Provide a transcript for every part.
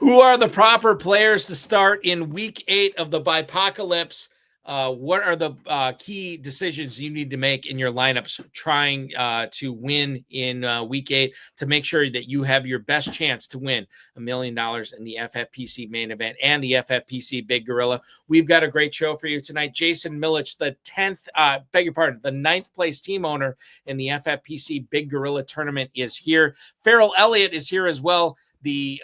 Who are the proper players to start in week 8 of the Bipocalypse? What are the key decisions you need to make in your lineups trying to win in week 8 to make sure that you have your best chance to win $1 million in the FFPC Main Event and the FFPC Big Gorilla? We've got a great show for you tonight. Jason Millitch, the 9th place team owner in the FFPC Big Gorilla tournament, is here. Ferrell Elliott is here as well, the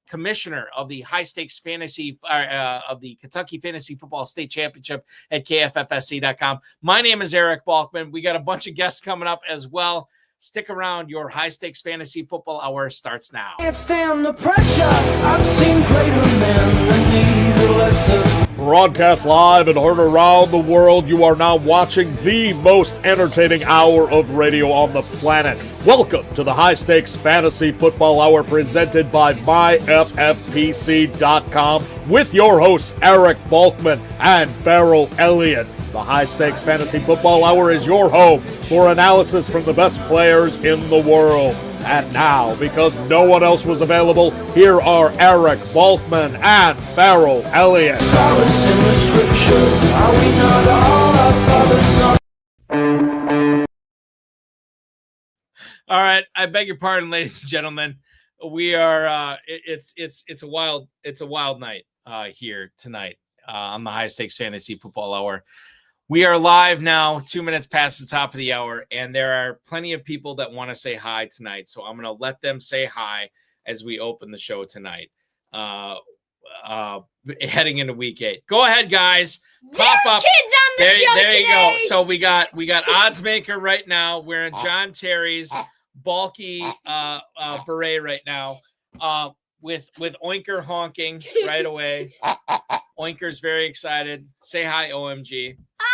commissioner of the high stakes fantasy of the Kentucky Fantasy Football State Championship at KFFSC.com. My name is Eric Balkman. We got a bunch of guests coming up as well. Stick around. Your high stakes fantasy football hour starts now. Can't stand the pressure. I've seen greater men than need a lesson. Broadcast live and heard around the world, you are now watching the most entertaining hour of radio on the planet. Welcome to the High Stakes Fantasy Football Hour presented by myffpc.com with your hosts Eric Balkman and Ferrell Elliott. The High Stakes Fantasy Football Hour is your home for analysis from the best players in the world. And now, because no one else was available, here are Eric Balkman and Ferrell Elliott. Solace in the scripture. Are we not all our father's sons? All right, I beg your pardon, ladies and gentlemen. We are it's a wild night here tonight on the High Stakes Fantasy Football Hour. We are live now, 2 minutes past the top of the hour, and there are plenty of people that want to say hi tonight. So I'm going to let them say hi as we open the show tonight, heading into week 8. Go ahead, guys. Pop There's up. Kids on the show There you today. go. So we got Oddsmaker right now wearing John Terry's bulky beret right now, with Oinker honking right away. Oinker's very excited. Say hi, OMG. Hi.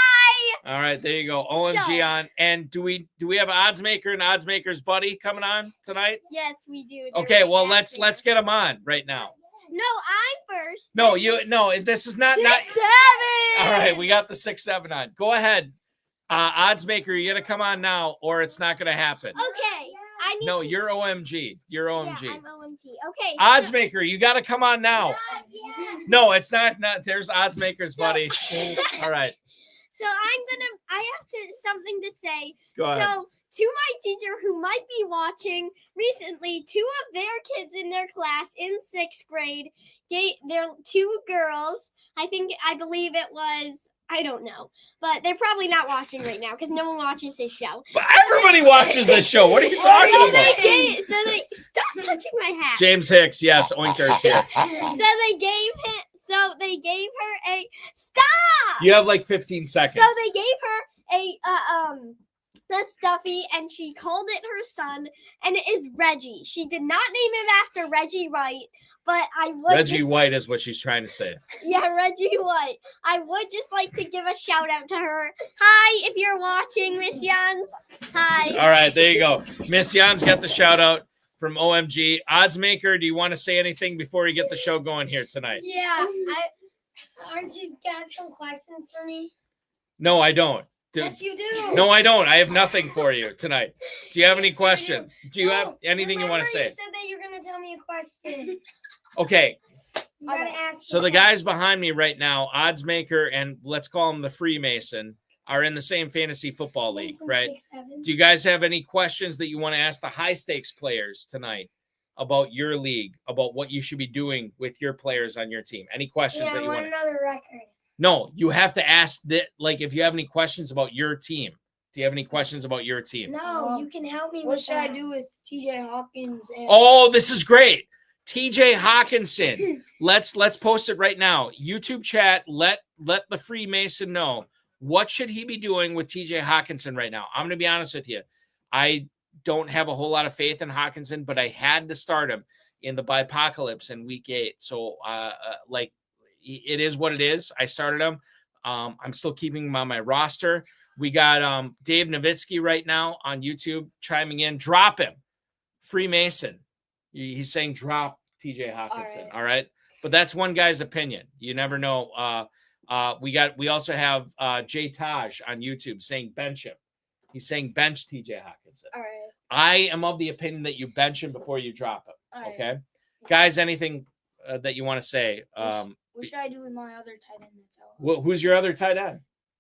All right, there you go. OMG on. And do we have Oddsmaker and Oddsmaker's buddy coming on tonight? Yes, we do. They're Okay, right well back let's there. get them on right now. No, I'm first. No, this is not 6-7. All right, we got the 6-7 on. Go ahead. Oddsmaker, you're gonna come on now, or it's not gonna happen. Okay. I need No, to... you're OMG. You're OMG. Yeah, I'm OMG. Okay. Oddsmaker, you got to come on now. No, it's not. There's Oddsmaker's buddy. All right. So I have something to say. Go ahead. So to my teacher who might be watching, recently 2 of their kids in their class in 6th grade, they're 2 girls. I believe it was, I don't know, but they're probably not watching right now because no one watches this show. But everybody watches this show. What are you talking about? Stop touching my hat. James Hicks, yes, Oinker's here. So they gave her a stop. You have like 15 seconds. So they gave her the stuffy, and she called it her son, and it is Reggie. She did not name him after Reggie White, but I would Reggie White is what she's trying to say. Yeah, Reggie White. I would just like to give a shout out to her. Hi, if you're watching, Miss Jans. Hi. All right, there you go. Miss Jan's got the shout out from OMG. Oddsmaker, do you want to say anything before we get the show going here tonight? Yeah, aren't you got some questions for me? No, I don't. Yes, you do. No, I don't. I have nothing for you tonight. Do you have any questions? Do you have anything you want to say? You said that you're going to tell me a question. Okay. You got to ask. So the guys behind me right now, Oddsmaker and let's call him the Freemason, are in the same fantasy football league, right? 6-7. Do you guys have any questions that you want to ask the high stakes players tonight about your league, about what you should be doing with your players on your team? Any questions Yeah, that I you want want to know the record. No, you have to ask that, like, if you have any questions about your team. Do you have any questions about your team? No, you can help me What with should that. I do with TJ Hawkins? And Oh, this is great. TJ Hawkinson. Let's post it right now. YouTube chat, let the Freemason know. What should he be doing with TJ Hawkinson right now? I'm going to be honest with you. I don't have a whole lot of faith in Hawkinson, but I had to start him in the Bipocalypse in week 8. So, it is what it is. I started him. I'm still keeping him on my roster. We got Dave Nowitzki right now on YouTube chiming in. Drop him. Freemason. He's saying drop TJ Hawkinson. All right. But that's one guy's opinion. You never know. We also have Jay Taj on YouTube saying bench him. He's saying bench TJ Hawkinson. all right. I am of the opinion that you bench him before you drop him. All right. Okay. Guys, anything that you want to say? What should I do with my other tight end that's out? Who's your other tight end?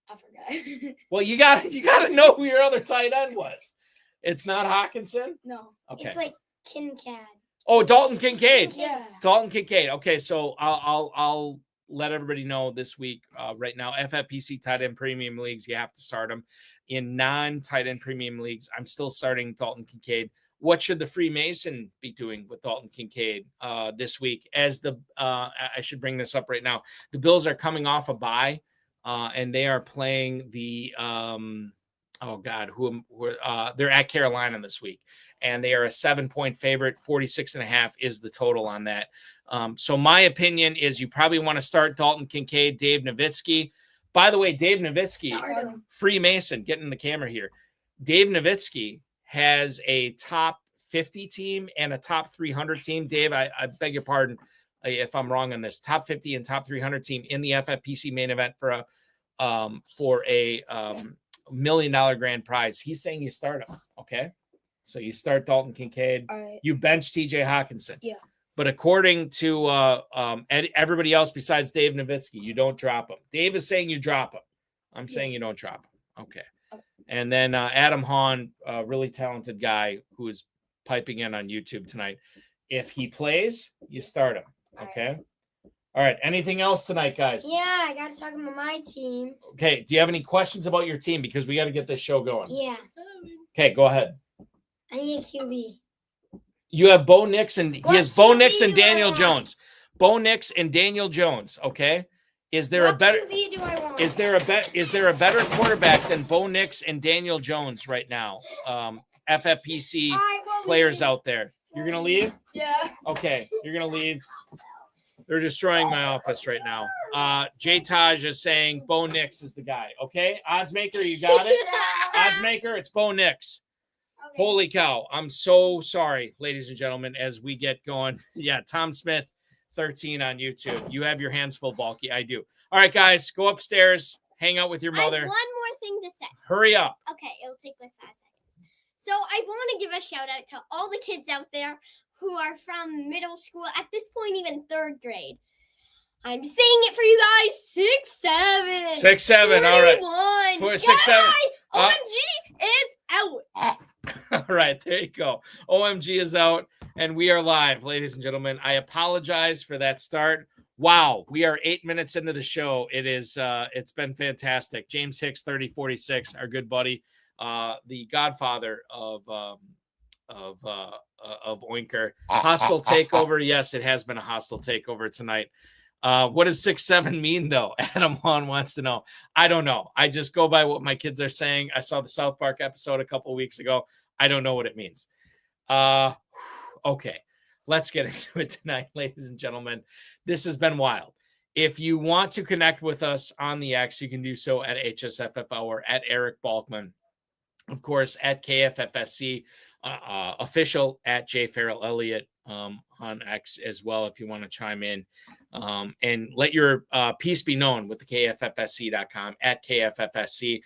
I forgot. Well, you got to know who your other tight end was. It's not Hawkinson? No. Okay. It's like Kincaid. Oh, Dalton Kincaid. Yeah. Dalton Kincaid. Okay, so I'll let everybody know this week. Right now, FFPC tight end premium leagues, you have to start them. In non-tight end premium leagues, I'm still starting Dalton Kincaid. What should the Freemason be doing with Dalton Kincaid this week? As I should bring this up right now. The Bills are coming off a bye, and they are playing the they're at Carolina this week, and they are a 7-point favorite. 46.5 is the total on that. So my opinion is you probably want to start Dalton Kincaid, Dave Nowitzki. By the way, Dave Nowitzki, Freemason, get in the camera here. Dave Nowitzki has a top 50 team and a top 300 team. Dave, I beg your pardon if I'm wrong on this. Top 50 and top 300 team in the FFPC main event for a $1 million grand prize. He's saying you start him. Okay. So you start Dalton Kincaid. Right. You bench TJ Hawkinson. Yeah. But according to everybody else besides Dave Nowitzki, you don't drop him. Dave is saying you drop him. I'm saying you don't drop him. Okay. And then Adam Hahn, a really talented guy who is piping in on YouTube tonight. If he plays, you start him. Okay. All right. Anything else tonight, guys? Yeah, I got to talk about my team. Okay. Do you have any questions about your team? Because we got to get this show going. Yeah. Okay. Go ahead. I need a QB. You have Bo Nix and he has Bo Nix and Daniel want? Jones. Bo Nix and Daniel Jones. Okay. Is there a better QB do I want? is there a better quarterback than Bo Nix and Daniel Jones right now? FFPC players out there. You're gonna leave? Yeah. Okay, you're gonna leave. They're destroying my office right now. J Taj is saying Bo Nix is the guy. Okay, odds maker, you got it. Odds maker, it's Bo Nix. Okay. Holy cow! I'm so sorry, ladies and gentlemen. As we get going, yeah, Tom Smith, 13 on YouTube. You have your hands full, Balky. I do. All right, guys, go upstairs, hang out with your I have mother. one more thing to say. Hurry up. Okay, it'll take like 5 seconds. So I want to give a shout out to all the kids out there who are from middle school, at this point, even 3rd grade. I'm saying it for you guys. 6'7". 6'7", all right. 41. 6'7". OMG is out. All right, there you go. OMG is out, and we are live, ladies and gentlemen. I apologize for that start. Wow, we are 8 minutes into the show. It is, it's been fantastic. James Hicks, 3046, our good buddy, the godfather of Oinker. Hostile takeover. Yes, it has been a hostile takeover tonight. What does 6'7" mean, though? Adam Hahn wants to know. I don't know. I just go by what my kids are saying. I saw the South Park episode a couple of weeks ago. I don't know what it means. Okay, let's get into it tonight, ladies and gentlemen. This has been wild. If you want to connect with us on the X, you can do so at HSFF at Eric Balkman. Of course, at KFFSC, official at jferrellelliott on X as well, if you want to chime in. And let your piece be known with the KFFSC.com at KFFSC.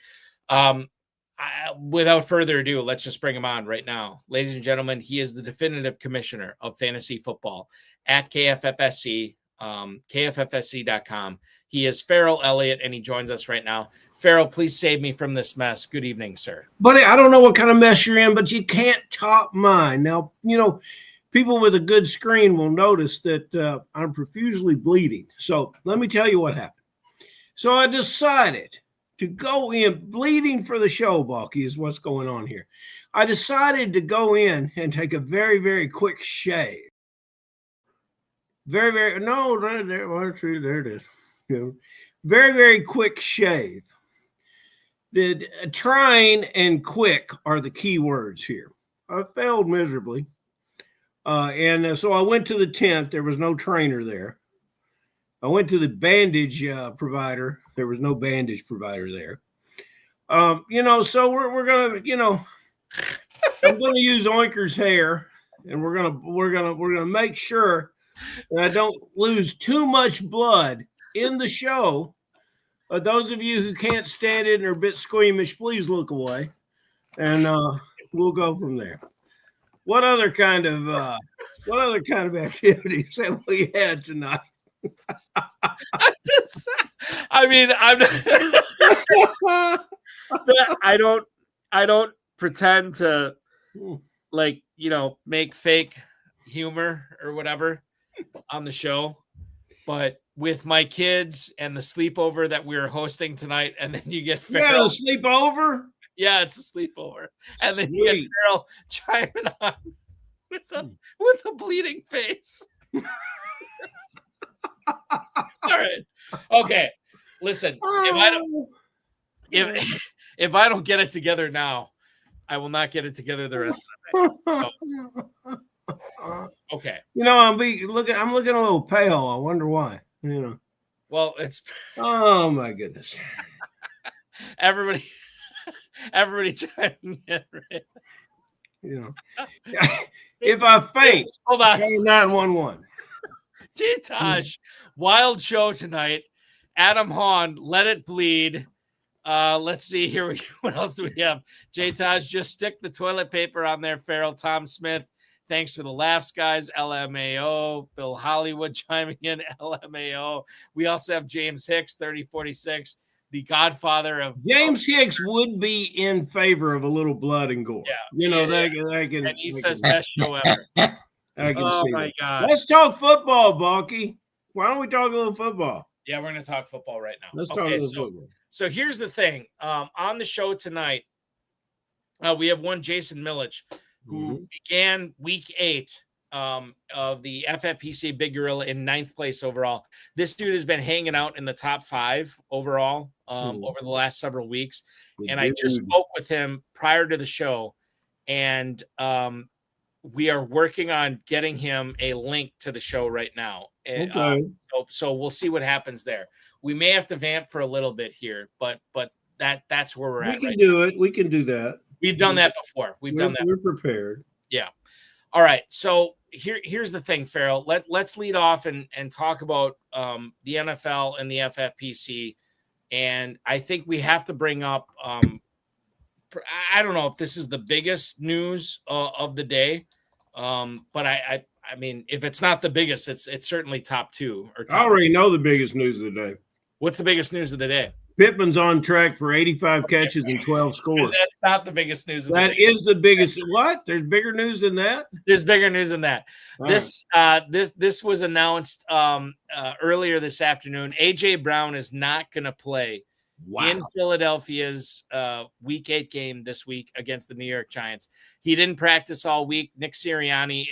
Without further ado, let's just bring him on right now. Ladies and gentlemen, he is the definitive commissioner of fantasy football at KFFSC, KFFSC.com. He is Ferrell Elliott, and he joins us right now. Ferrell, please save me from this mess. Good evening, sir. Buddy, I don't know what kind of mess you're in, but you can't top mine. Now, people with a good screen will notice that I'm profusely bleeding. So let me tell you what happened. So I decided to go in, bleeding for the show, Balky, is what's going on here. I decided to go in and take a very, very quick shave. There it is. Very, very quick shave. The trying and quick are the key words here. I failed miserably. And so I went to the tent. There was no trainer there. I went to the bandage provider. There was no bandage provider there. So we're gonna, I'm gonna use Oinker's hair, and we're gonna make sure that I don't lose too much blood in the show. Those of you who can't stand it and are a bit squeamish, please look away, and we'll go from there. What other kind of What other kind of activities have we had tonight? I don't pretend to make fake humor or whatever on the show, but with my kids and the sleepover that we were hosting tonight, and then you get Ferrell. Yeah, sleepover? Yeah, it's a sleepover. And then you get Ferrell chiming on with a bleeding face. All right. Okay. Listen, if I don't get it together now, I will not get it together the rest of the night. So, okay. I'm looking a little pale. I wonder why. Well, it's oh my goodness. Everybody chiming in, right? If I faint, hold on. 911. Gee, Taj, wild show tonight. Adam Hahn, Let It Bleed. Let's see here. What else do we have? J Taj, just stick the toilet paper on there. Ferrell, Tom Smith. Thanks for the laughs, guys. LMAO. Bill Hollywood chiming in. LMAO. We also have James Hicks, 3046, the godfather of James Hicks would be in favor of a little blood and gore. Yeah. That can. And he says best show ever. I can oh see my that. God. Let's talk football, Balky. Why don't we talk a little football? Yeah, we're going to talk football right now. Let's talk a little football. So here's the thing. On the show tonight, we have one Jason Millitch, who began week 8 of the FFPC Big Gorilla in 9th place overall. This dude has been hanging out in the top 5 overall over the last several weeks. And I just spoke with him prior to the show, and we are working on getting him a link to the show right now. Okay. So we'll see what happens there. We may have to vamp for a little bit here, but that's where we're at. We can do it. We can do that. We've done that before. We've done that. We're prepared. Yeah. All right. So here's the thing, Ferrell. Let's lead off and talk about the NFL and the FFPC. And I think we have to bring up I don't know if this is the biggest news of the day, but I mean, if it's not the biggest, it's certainly top 2. I already know the biggest news of the day. What's the biggest news of the day? Pittman's on track for 85 catches and 12 scores. That's not the biggest news of the day. That is the biggest. What? There's bigger news than that? There's bigger news than that. All This was announced earlier this afternoon. AJ Brown is not going to play in Philadelphia's week 8 game this week against the New York Giants. He didn't practice all week. Nick Sirianni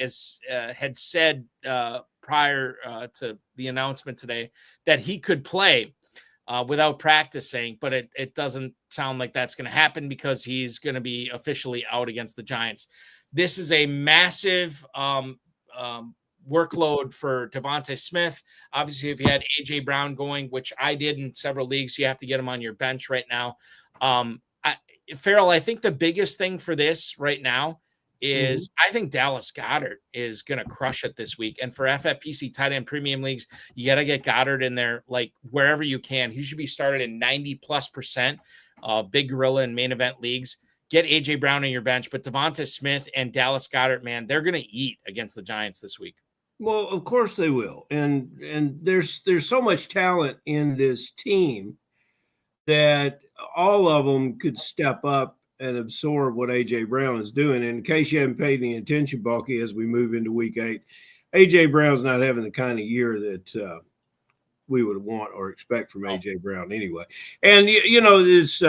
had said prior to the announcement today that he could play without practicing, but it doesn't sound like that's going to happen because he's going to be officially out against the Giants. This is a massive workload for Devontae Smith. Obviously, if you had AJ Brown going, which I did in several leagues, you have to get him on your bench right now. Ferrell, I think the biggest thing for this right now is I think Dallas Goedert is going to crush it this week. And for FFPC tight end premium leagues, you got to get Goedert in there, like wherever you can. He should be started in 90+% Big Gorilla and main event leagues. Get AJ Brown on your bench, but Devonta Smith and Dallas Goedert, man, they're going to eat against the Giants this week. Well, of course they will. And there's so much talent in this team that all of them could step up and absorb what A.J. Brown is doing. And in case you haven't paid any attention, Balky, as we move into week 8, A.J. Brown's not having the kind of year that we would want or expect from A.J. Brown anyway. And, this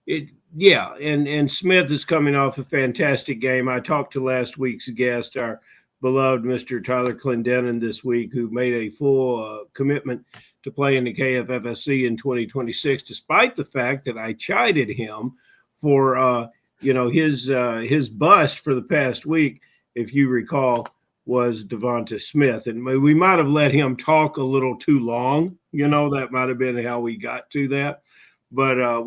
and Smith is coming off a fantastic game. I talked to last week's guest, our beloved Mr. Tyler Clendenin this week, who made a full commitment to play in the KFFSC in 2026, despite the fact that I chided him for, his bust for the past week, if you recall, was Devonta Smith. And we might have let him talk a little too long. That might have been how we got to that. But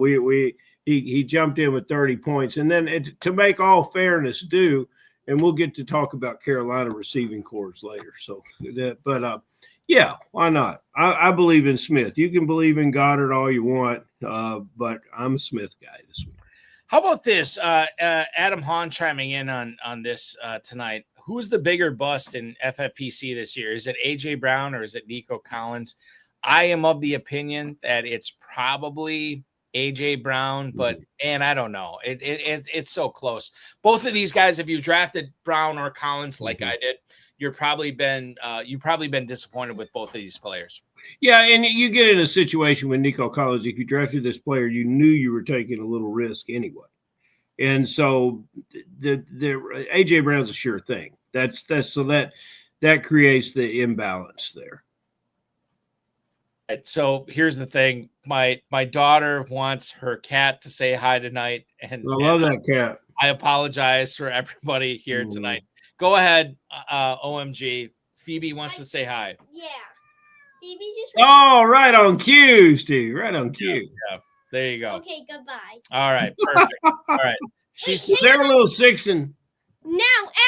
he jumped in with 30 points. And then to make all fairness due, and we'll get to talk about Carolina receiving corps later. So, yeah, why not? I believe in Smith. You can believe in Goddard all you want, but I'm a Smith guy this week. How about this? Adam Hahn chiming in on this tonight. Who's the bigger bust in FFPC this year? Is it AJ Brown or is it Nico Collins? I am of the opinion that it's probably AJ Brown, but man, I don't know. It's so close. Both of these guys, if you drafted Brown or Collins like I did, you've probably been disappointed with both of these players. Yeah, and you get in a situation with Nico Collins. If you drafted this player, you knew you were taking a little risk anyway, and so the AJ Brown's a sure thing. That's so that creates the imbalance there. So here's the thing: my daughter wants her cat to say hi tonight, and I love that cat. I apologize for everybody here tonight. Go ahead, OMG. Phoebe wants to say hi. Yeah. Phoebe's just. Oh, right on cue, Steve. Right on cue. Yeah. There you go. Okay, goodbye. All right, perfect. All right. Is there a little sixing? Now,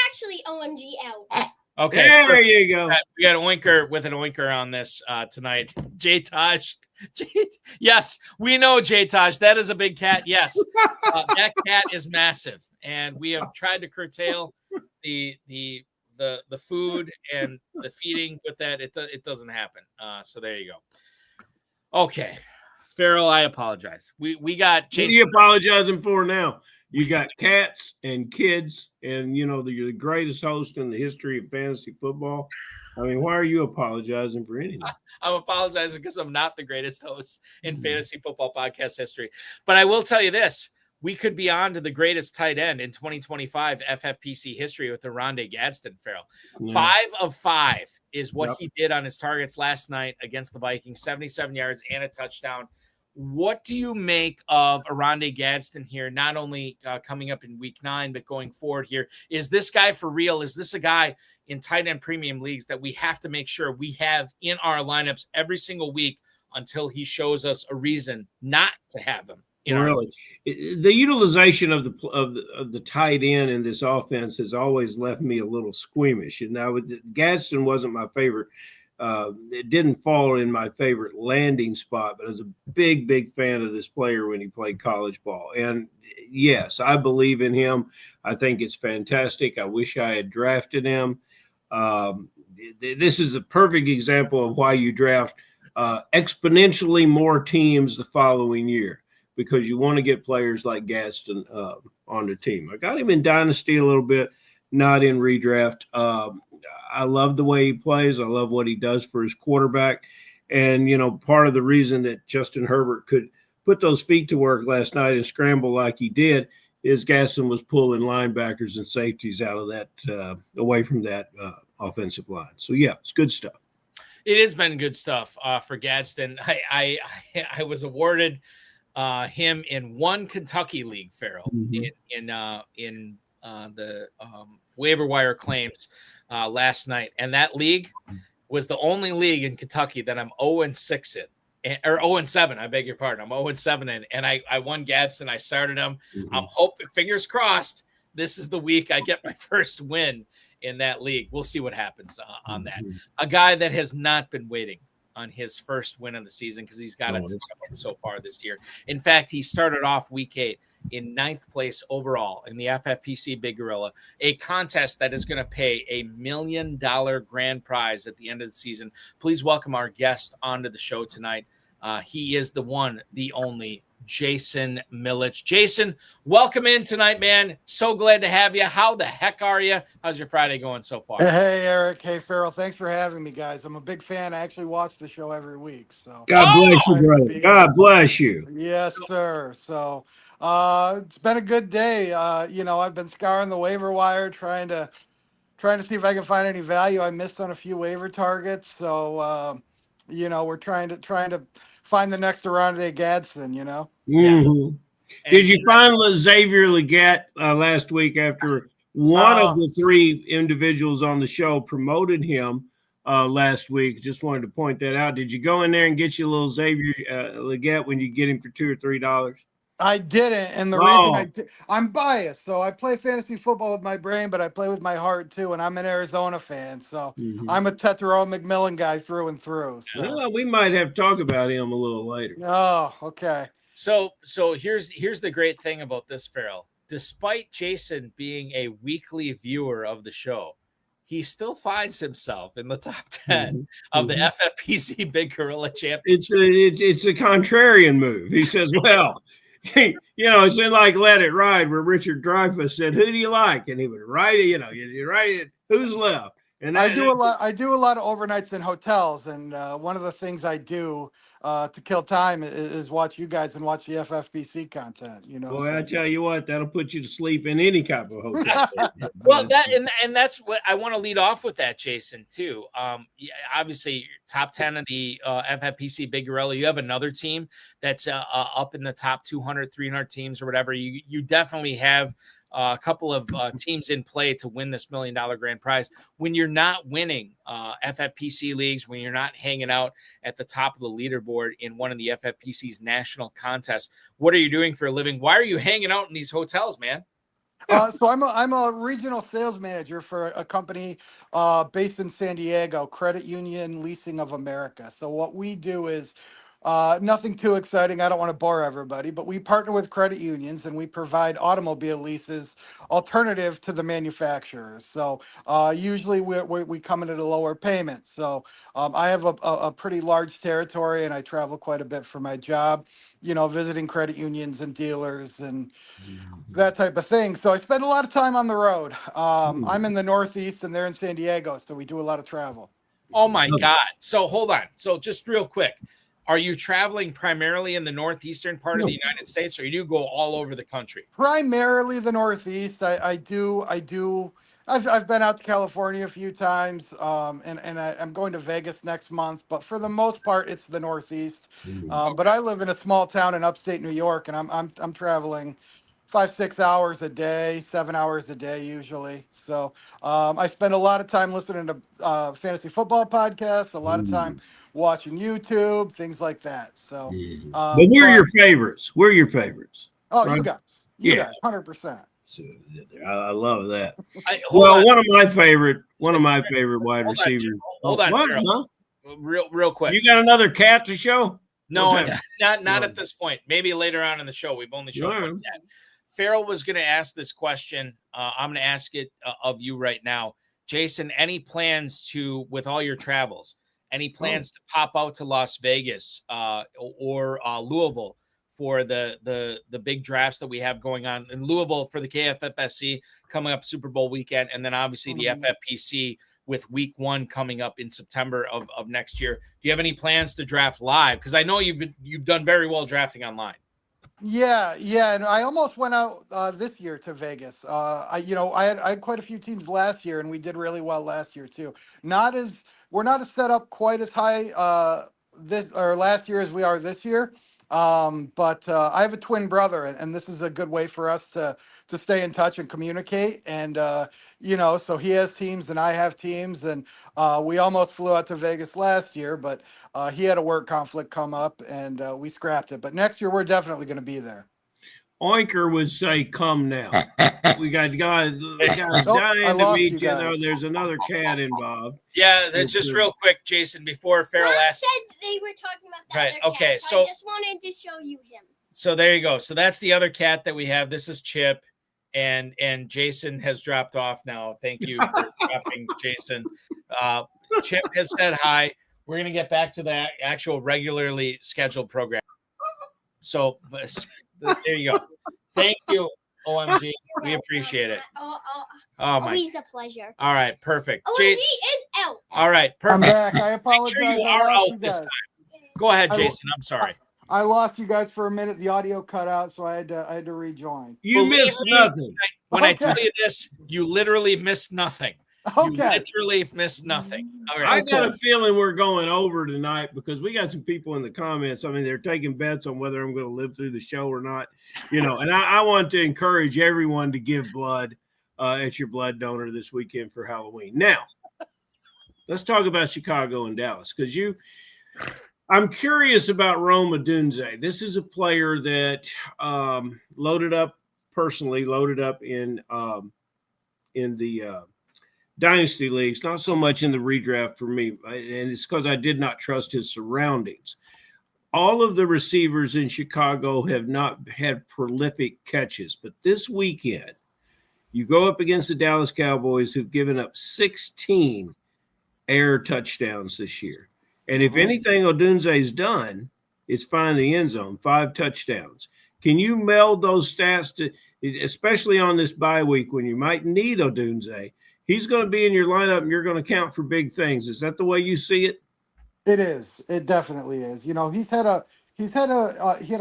actually, OMG out. Okay. There perfect. you go. We got a winker with an oinker on this tonight. J-Taj. Yes, we know J-Taj. That is a big cat. Yes. That cat is massive. And we have tried to curtail the food and the feeding with that. It doesn't happen. So there you go. Okay. Ferrell, I apologize. We got Jason. What are you apologizing for now? You got cats and kids, and you're the greatest host in the history of fantasy football. I mean, why are you apologizing for anything? I'm apologizing because I'm not the greatest host in fantasy football podcast history. But I will tell you this. We could be on to the greatest tight end in 2025 FFPC history with the Rondé Gadsden, Ferrell. Yeah. 5 of 5 is what he did on his targets last night against the Vikings, 77 yards and a touchdown. What do you make of Rondé Gadsden here, not only coming up in week 9, but going forward here? Is this guy for real? Is this a guy in tight end premium leagues that we have to make sure we have in our lineups every single week until he shows us a reason not to have him? Really, the utilization of the tight end in this offense has always left me a little squeamish. And now Gadsden wasn't my favorite. It didn't fall in my favorite landing spot, but I was a big fan of this player when he played college ball. And yes, I believe in him. I think it's fantastic. I wish I had drafted him. This is a perfect example of why you draft exponentially more teams the following year, because you want to get players like Gadsden on the team. I got him in Dynasty a little bit, not in redraft. I love the way he plays. I love what he does for his quarterback. And, part of the reason that Justin Herbert could put those feet to work last night and scramble like he did is Gadsden was pulling linebackers and safeties out of that, away from that offensive line. So, yeah, it's good stuff. It has been good stuff for Gadsden. I was awarded him in one Kentucky league, Ferrell, in the waiver wire claims last night, and that league was the only league in Kentucky that I'm 0-6 in, or 0-7. I beg your pardon. I'm 0-7 in, and I won Gadsden. I started him. I'm hoping, fingers crossed, this is the week I get my first win in that league. We'll see what happens on that. A guy that has not been waiting on his first win of the season because he's got it so far this year. In fact, he started off week 8 in 9th place overall in the FFPC Big Gorilla, a contest that is going to pay $1 million grand prize at the end of the season. Please welcome our guest onto the show tonight. He is the one, the only Jason Millitch. Jason, welcome in tonight, man. So glad to have you. How the heck are you? How's your Friday going so far? Hey, Eric. Hey, Ferrell. Thanks for having me, guys. I'm a big fan. I actually watch the show every week. So God bless you, brother. God bless you. Yes, sir. So it's been a good day. I've been scouring the waiver wire, trying to see if I can find any value. I missed on a few waiver targets. So, we're trying to find the next Rondé Gadsden, Did you find Xavier Leggett last week after one of the 3 individuals on the show promoted him last week? Just wanted to point that out. Did you go in there and get you a little Xavier Leggett when you get him for $2 or $3? I didn't, and the reason I'm biased. So I play fantasy football with my brain, but I play with my heart too, and I'm an Arizona fan. So I'm a Tetherell McMillan guy through and through. So we might have to talk about him a little later. Oh, okay. So here's the great thing about this, Ferrell. Despite Jason being a weekly viewer of the show, he still finds himself in the top 10 of the FFPC Big Gorilla Championship. It's a contrarian move. He says, well, it's in like Let It Ride, where Richard Dreyfuss said, "Who do you like?" And he would write it, you write it, who's left? And I do a lot of overnights in hotels, and one of the things I do to kill time is watch you guys and watch the FFPC content. Boy, I tell you what, that'll put you to sleep in any type of hotel. Well, and that's what I want to lead off with, that, Jason, too. Obviously, top 10 of the FFPC Big Gorilla. You have another team that's up in the top 200, 300 teams or whatever. You definitely have a couple of teams in play to win this $1 million grand prize. When you're not winning FFPC leagues, when you're not hanging out at the top of the leaderboard in one of the FFPC's national contests, what are you doing for a living? Why are you hanging out in these hotels, man? So I'm a regional sales manager for a company based in San Diego, Credit Union Leasing of America. So what we do is nothing too exciting. I don't want to bore everybody, but we partner with credit unions and we provide automobile leases alternative to the manufacturers. So usually we come in at a lower payment. So I have a pretty large territory and I travel quite a bit for my job, visiting credit unions and dealers and that type of thing. So I spend a lot of time on the road. I'm in the Northeast and they're in San Diego. So we do a lot of travel. Oh my God. So hold on. So just real quick. Are you traveling primarily in the northeastern part of the United States, or you do go all over the country? Primarily the Northeast. I've been out to California a few times, and I'm going to Vegas next month. But for the most part, it's the Northeast. But I live in a small town in upstate New York, and I'm traveling 5-6 hours a day, 7 hours a day usually. So I spend a lot of time listening to fantasy football podcasts, a lot of time watching YouTube, things like that. So, but we're your favorites. We're your favorites. Oh, right? You guys, 100%. So, I love that. One of my favorite wide receivers. Hold on, what? Huh? Real quick. You got another cat to show? No, not at this point. Maybe later on in the show. We've only shown one cat. Ferrell was going to ask this question. I'm going to ask it of you right now, Jason. Any plans with all your travels? Any plans to pop out to Las Vegas or Louisville for the big drafts that we have going on in Louisville for the KFFSC coming up Super Bowl weekend, and then obviously the FFPC with week 1 coming up in September of next year? Do you have any plans to draft live? Because I know you've done very well drafting online. Yeah, and I almost went out this year to Vegas. I had quite a few teams last year, and we did really well last year too. We're not set up quite as high last year as we are this year. But I have a twin brother, and this is a good way for us to stay in touch and communicate. And so he has teams and I have teams, and we almost flew out to Vegas last year, but he had a work conflict come up, and we scrapped it. But next year we're definitely going to be there. Oinker would say, "Come now." We got guys dying to meet you. There's another cat involved. Yeah, that's just real quick, Jason, before Ferrell asked. Said they were talking about the right. other Okay, cat, so I just wanted to show you him. So there you go. So that's the other cat that we have. This is Chip, and Jason has dropped off now. Thank you for dropping, Jason. Chip has said hi. We're gonna get back to the actual regularly scheduled program. So there you go. Thank you, OMG. We appreciate it. Always a pleasure. All right, perfect. OMG is out. All right, perfect. I'm back. I apologize. Make sure you are out this time. Go ahead, Jason. I'm sorry. I lost you guys for a minute. The audio cut out, so I had to rejoin. You missed nothing. When I tell you this, you literally missed nothing. Okay. You literally missed nothing. All right. I got a feeling we're going over tonight because we got some people in the comments. I mean, they're taking bets on whether I'm going to live through the show or not. And I want to encourage everyone to give blood at your blood donor this weekend for Halloween. Now, let's talk about Chicago and Dallas because I'm curious about Rome Odunze. This is a player that loaded up in the Dynasty leagues, not so much in the redraft for me, and it's because I did not trust his surroundings. all of the receivers in Chicago have not had prolific catches. But this weekend, you go up against the Dallas Cowboys, who've given up 16 air touchdowns this year. And if anything Odunze's done, it's find the end zone, 5 touchdowns. Can you meld those stats to, especially on this bye week when you might need Odunze? He's going to be in your lineup and you're going to count for big things. Is that the way you see it? It is. It definitely is. You know, he had a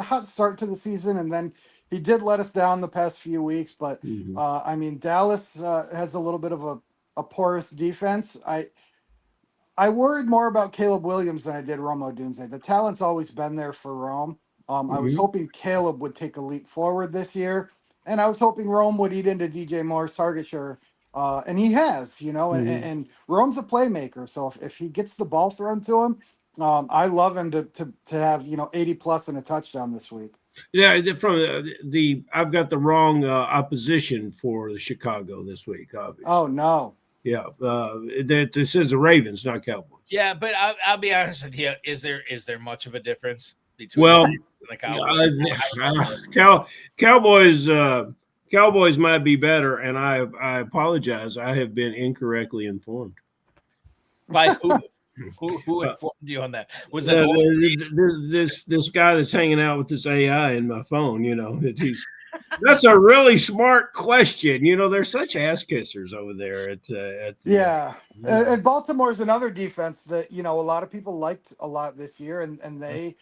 hot start to the season, and then he did let us down the past few weeks. But I mean, Dallas has a little bit of a porous defense. I worried more about Caleb Williams than I did Rome Odunze. The talent's always been there for Rome. I was hoping Caleb would take a leap forward this year, and I was hoping Rome would eat into DJ Moore's target share. And he has, you know, and Rome's a playmaker. So if he gets the ball thrown to him, I love him to have, you know, 80 plus and a touchdown this week. Yeah, from I've got the wrong opposition for the Chicago this week, obviously. Oh, no. Yeah, this is the Ravens, not Cowboys. Yeah, but I'll be honest with you. Is there much of a difference between the Cowboys? Cowboys might be better, and I apologize. I have been incorrectly informed. By who? Who informed you on that? Was it this guy that's hanging out with this AI in my phone? You know, that's a really smart question. You know, they're such ass kissers over there. And Baltimore's another defense that, you know, a lot of people liked a lot this year, and they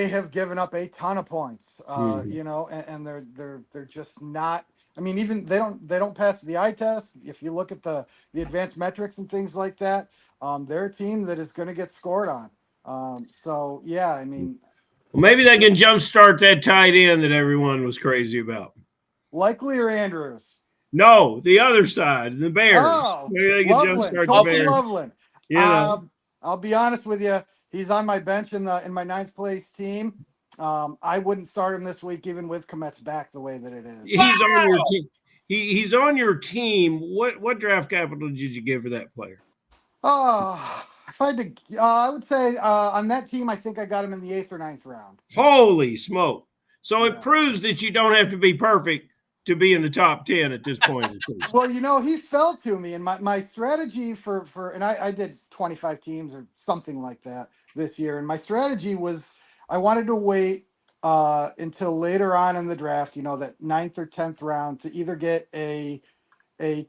have given up a ton of points, you know, and they're just not. I mean, even they don't pass the eye test. If you look at the advanced metrics and things like that, they're a team that is going to get scored on. So yeah, I mean, well, maybe they can jumpstart that tight end that everyone was crazy about. Likely or Andrews? No, the other side, the Bears. Oh, maybe they can jumpstart the Bears. Loveland. Yeah. I'll be honest with you. He's on my bench in my 9th place team. I wouldn't start him this week, even with Komet's back the way that it is. He's on your team. He's on your team. What draft capital did you give for that player? If I had to, I would say on that team, I think I got him in the 8th or 9th round. Holy smoke! So it proves that you don't have to be perfect to be in the top 10 at this point. Well, you know, he fell to me, and my strategy for and I did 25 teams or something like that this year, and my strategy was I wanted to wait until later on in the draft, you know, that 9th or 10th round to either get a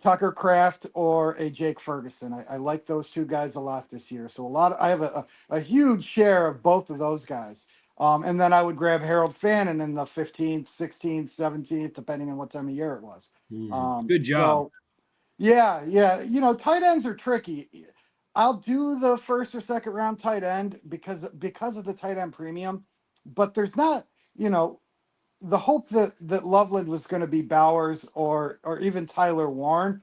Tucker Kraft or a Jake Ferguson. I like those two guys a lot this year, so I have a huge share of both of those guys. And then I would grab Harold Fannin in the 15th, 16th, 17th, depending on what time of year it was. Good job. So, yeah. You know, tight ends are tricky. I'll do the 1st or 2nd round tight end because of the tight end premium, but there's not, you know, the hope that Loveland was going to be Bowers or even Tyler Warren.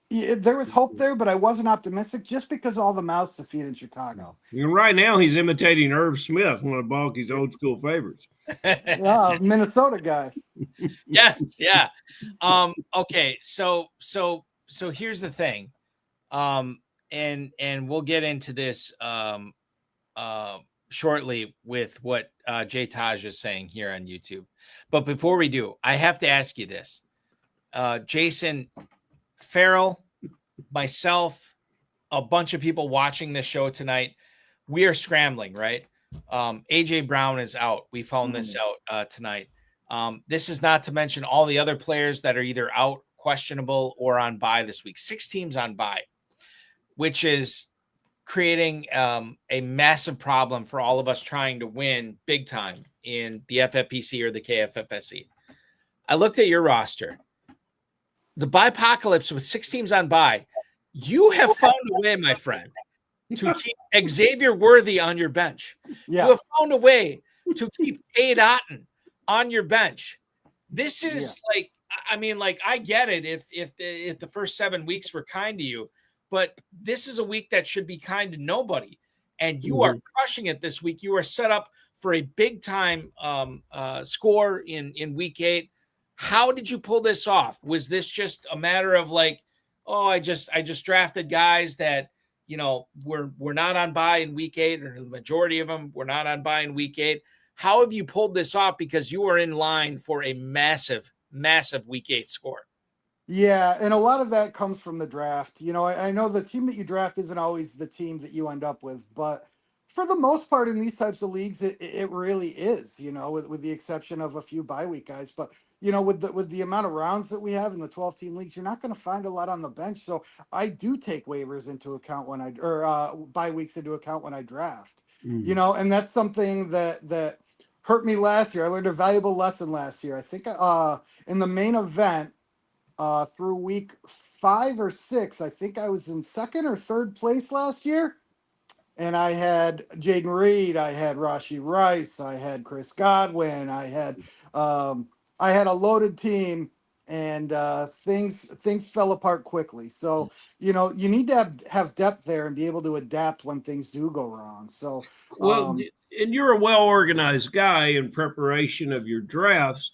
There was hope there, but I wasn't optimistic just because of all the mouths to feed in Chicago. And right now he's imitating Irv Smith, one of Balky's old school favorites. Minnesota guy. Yes, yeah. Okay, so here's the thing. And we'll get into this shortly with what Jay Taj is saying here on YouTube. But before we do, I have to ask you this. Jason, Ferrell, myself, a bunch of people watching this show tonight, we are scrambling, right? AJ Brown is out. We found this out tonight. This is not to mention all the other players that are either out, questionable, or on bye this week. 6 teams on bye, which is creating a massive problem for all of us trying to win big time in the FFPC or the KFFSC. I looked at your roster. The Bipocalypse with 6 teams on bye, you have found a way, my friend, to keep Xavier Worthy on your bench. Yeah. You have found a way to keep Aid Otten on your bench. This is like, I mean, like, I get it if the first 7 weeks were kind to you, but this is a week that should be kind to nobody. And you are crushing it this week. You are set up for a big time score in week 8. How did you pull this off? Was this just a matter of like, oh, I just drafted guys that, we're not on bye in week 8, or the majority of them, we're not on bye in week 8. How have you pulled this off? Because you are in line for a massive, massive week 8 score. Yeah, and a lot of that comes from the draft. I know the team that you draft isn't always the team that you end up with, but for the most part in these types of leagues, it really is, with the exception of a few bye week guys. But, with the amount of rounds that we have in the 12-team leagues, you're not going to find a lot on the bench. So I do take waivers into account bye weeks into account when I draft, and that's something that hurt me last year. I learned a valuable lesson last year. I think in the main event, through week 5 or 6, I think I was in 2nd or 3rd place last year. And I had Jaden Reed, I had Rashee Rice, I had Chris Godwin, I had a loaded team, and things fell apart quickly. So, you need to have depth there and be able to adapt when things do go wrong. So, and you're a well-organized guy in preparation of your drafts.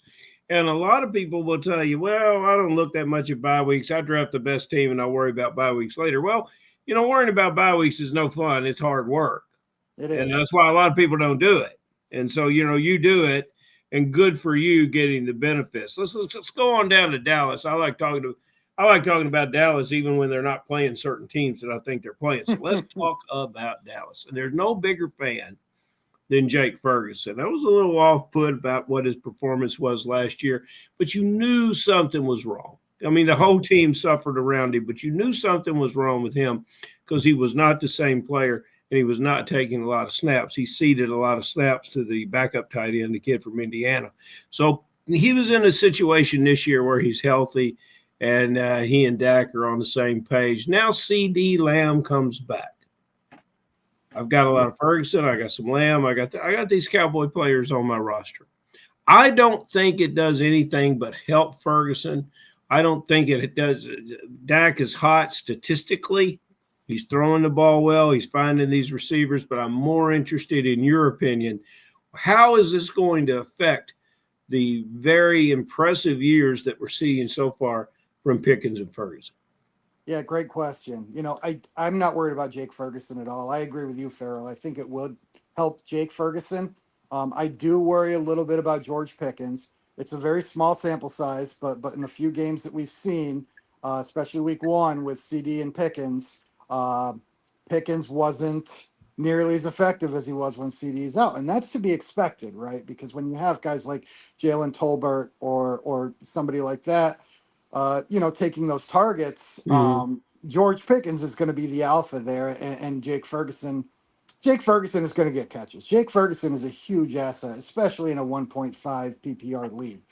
And a lot of people will tell you, well, I don't look that much at bye weeks. I draft the best team and I'll worry about bye weeks later. Well, worrying about bye weeks is no fun. It's hard work. It is. And that's why a lot of people don't do it. And so, you do it, and good for you getting the benefits. Let's go on down to Dallas. I like talking about Dallas even when they're not playing certain teams that I think they're playing. So let's talk about Dallas. And there's no bigger fan than Jake Ferguson. I was a little off-put about what his performance was last year, but you knew something was wrong. I mean, the whole team suffered around him, but you knew something was wrong with him because he was not the same player, and he was not taking a lot of snaps. He ceded a lot of snaps to the backup tight end, the kid from Indiana. So he was in a situation this year where he's healthy, and he and Dak are on the same page. Now CD Lamb comes back. I've got a lot of Ferguson. I got some Lamb. I got these Cowboy players on my roster. I don't think it does anything but help Ferguson. I don't think it does. Dak is hot statistically. He's throwing the ball well. He's finding these receivers, but I'm more interested in your opinion. How is this going to affect the very impressive years that we're seeing so far from Pickens and Ferguson? Yeah, great question. I'm not worried about Jake Ferguson at all. I agree with you, Ferrell. I think it would help Jake Ferguson. I do worry a little bit about George Pickens. It's a very small sample size, but in the few games that we've seen, especially week 1 with CD and Pickens, Pickens wasn't nearly as effective as he was when CD is out. And that's to be expected, right? Because when you have guys like Jalen Tolbert or somebody like that, taking those targets, George Pickens is going to be the alpha there, and Jake Ferguson is going to get catches. Jake Ferguson is a huge asset, especially in a 1.5 PPR league.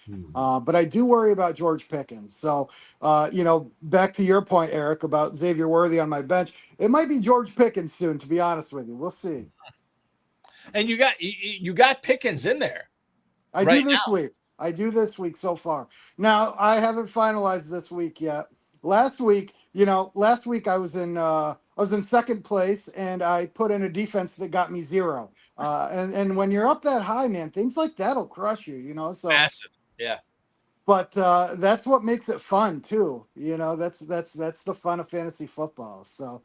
But I do worry about George Pickens. So, back to your point, Eric, about Xavier Worthy on my bench, it might be George Pickens soon, to be honest with you. We'll see. And you got Pickens in there. I do this week so far. Now, I haven't finalized this week yet. Last week I was in second place, and I put in a defense that got me 0. And when you're up that high, man, things like that'll crush you, So massive, yeah. But that's what makes it fun too. That's the fun of fantasy football. So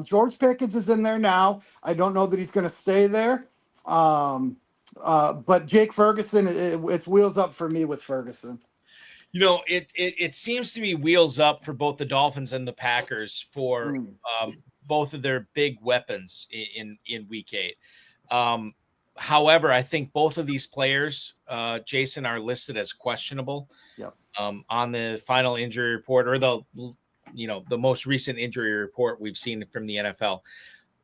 George Pickens is in there now. I don't know that he's going to stay there. But Jake Ferguson, it's wheels up for me with Ferguson. It seems to be wheels up for both the Dolphins and the Packers for both of their big weapons in week 8. However, I think both of these players, Jason, are listed as questionable. Yep. On the final injury report, or the most recent injury report we've seen from the NFL.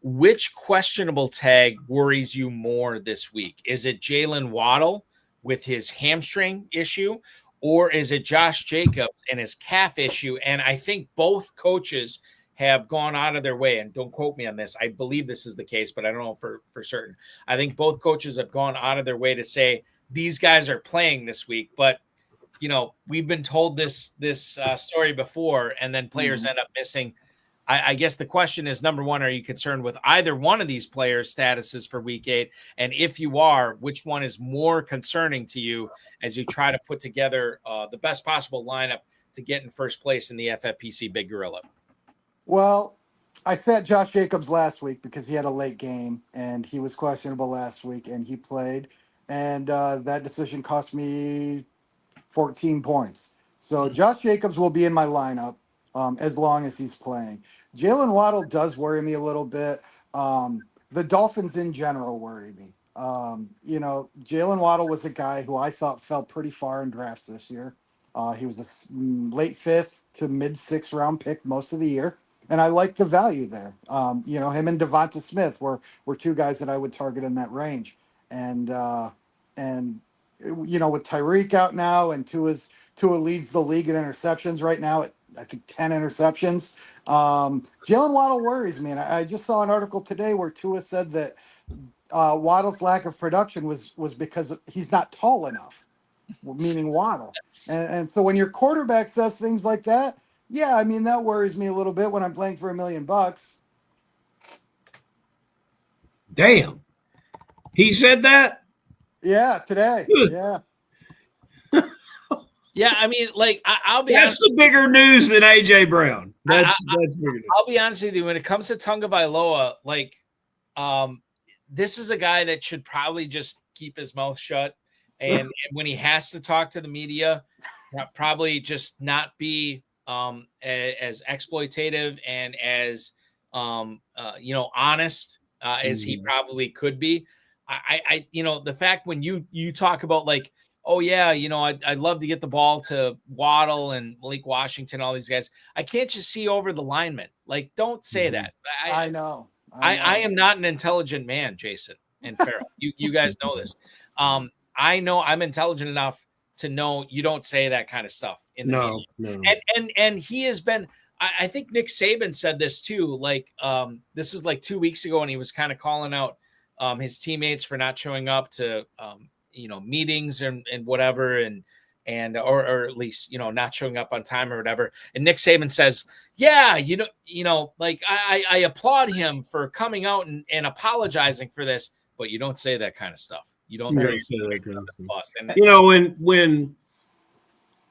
Which questionable tag worries you more this week? Is it Jalen Waddle with his hamstring issue, or is it Josh Jacobs and his calf issue? And I think both coaches have gone out of their way, and don't quote me on this, I believe this is the case, but I don't know for certain. I think both coaches have gone out of their way to say these guys are playing this week. But, we've been told this story before, and then players end up missing. I guess the question is, number one, are you concerned with either one of these players' statuses for week 8? And if you are, which one is more concerning to you as you try to put together the best possible lineup to get in first place in the FFPC Big Gorilla? Well, I sat Josh Jacobs last week because he had a late game and he was questionable last week and he played. And that decision cost me 14 points. So Josh Jacobs will be in my lineup as long as he's playing. Jalen Waddle does worry me a little bit. The Dolphins in general worry me. Jalen Waddle was a guy who I thought fell pretty far in drafts this year. He was a late 5th to mid 6th round pick most of the year. And I like the value there. Him and Devonta Smith were two guys that I would target in that range. And with Tyreek out now and Tua leads the league in interceptions right now at, I think, 10 interceptions. Jalen Waddle worries me. And I just saw an article today where Tua said that Waddle's lack of production was because he's not tall enough, meaning Waddle. And so when your quarterback says things like that, yeah, I mean, that worries me a little bit when I'm playing for $1 million. Damn. He said that? Yeah, today. Good. Yeah. Yeah, I mean, like I'll be That's honest. the bigger news than AJ Brown. That's bigger news. I'll be honest with you. When it comes to Tagovailoa, like, this is a guy that should probably just keep his mouth shut, and when he has to talk to the media, probably just not be as exploitative and as honest as he probably could be. I the fact when you talk about like, oh yeah, I'd love to get the ball to Waddle and Malik Washington, all these guys. I can't just see over the linemen. Like, don't say that. I know. I am not an intelligent man, Jason and Ferrell. You guys know this. I know I'm intelligent enough to know you don't say that kind of stuff in the media. No. And he has been. I think Nick Saban said this too. Like, this is like 2 weeks ago, and he was kind of calling out his teammates for not showing up to meetings and whatever, or at least not showing up on time or whatever. And Nick Saban says, yeah, like I applaud him for coming out and apologizing for this, but you don't say that kind of stuff. You don't say that kind of stuff. When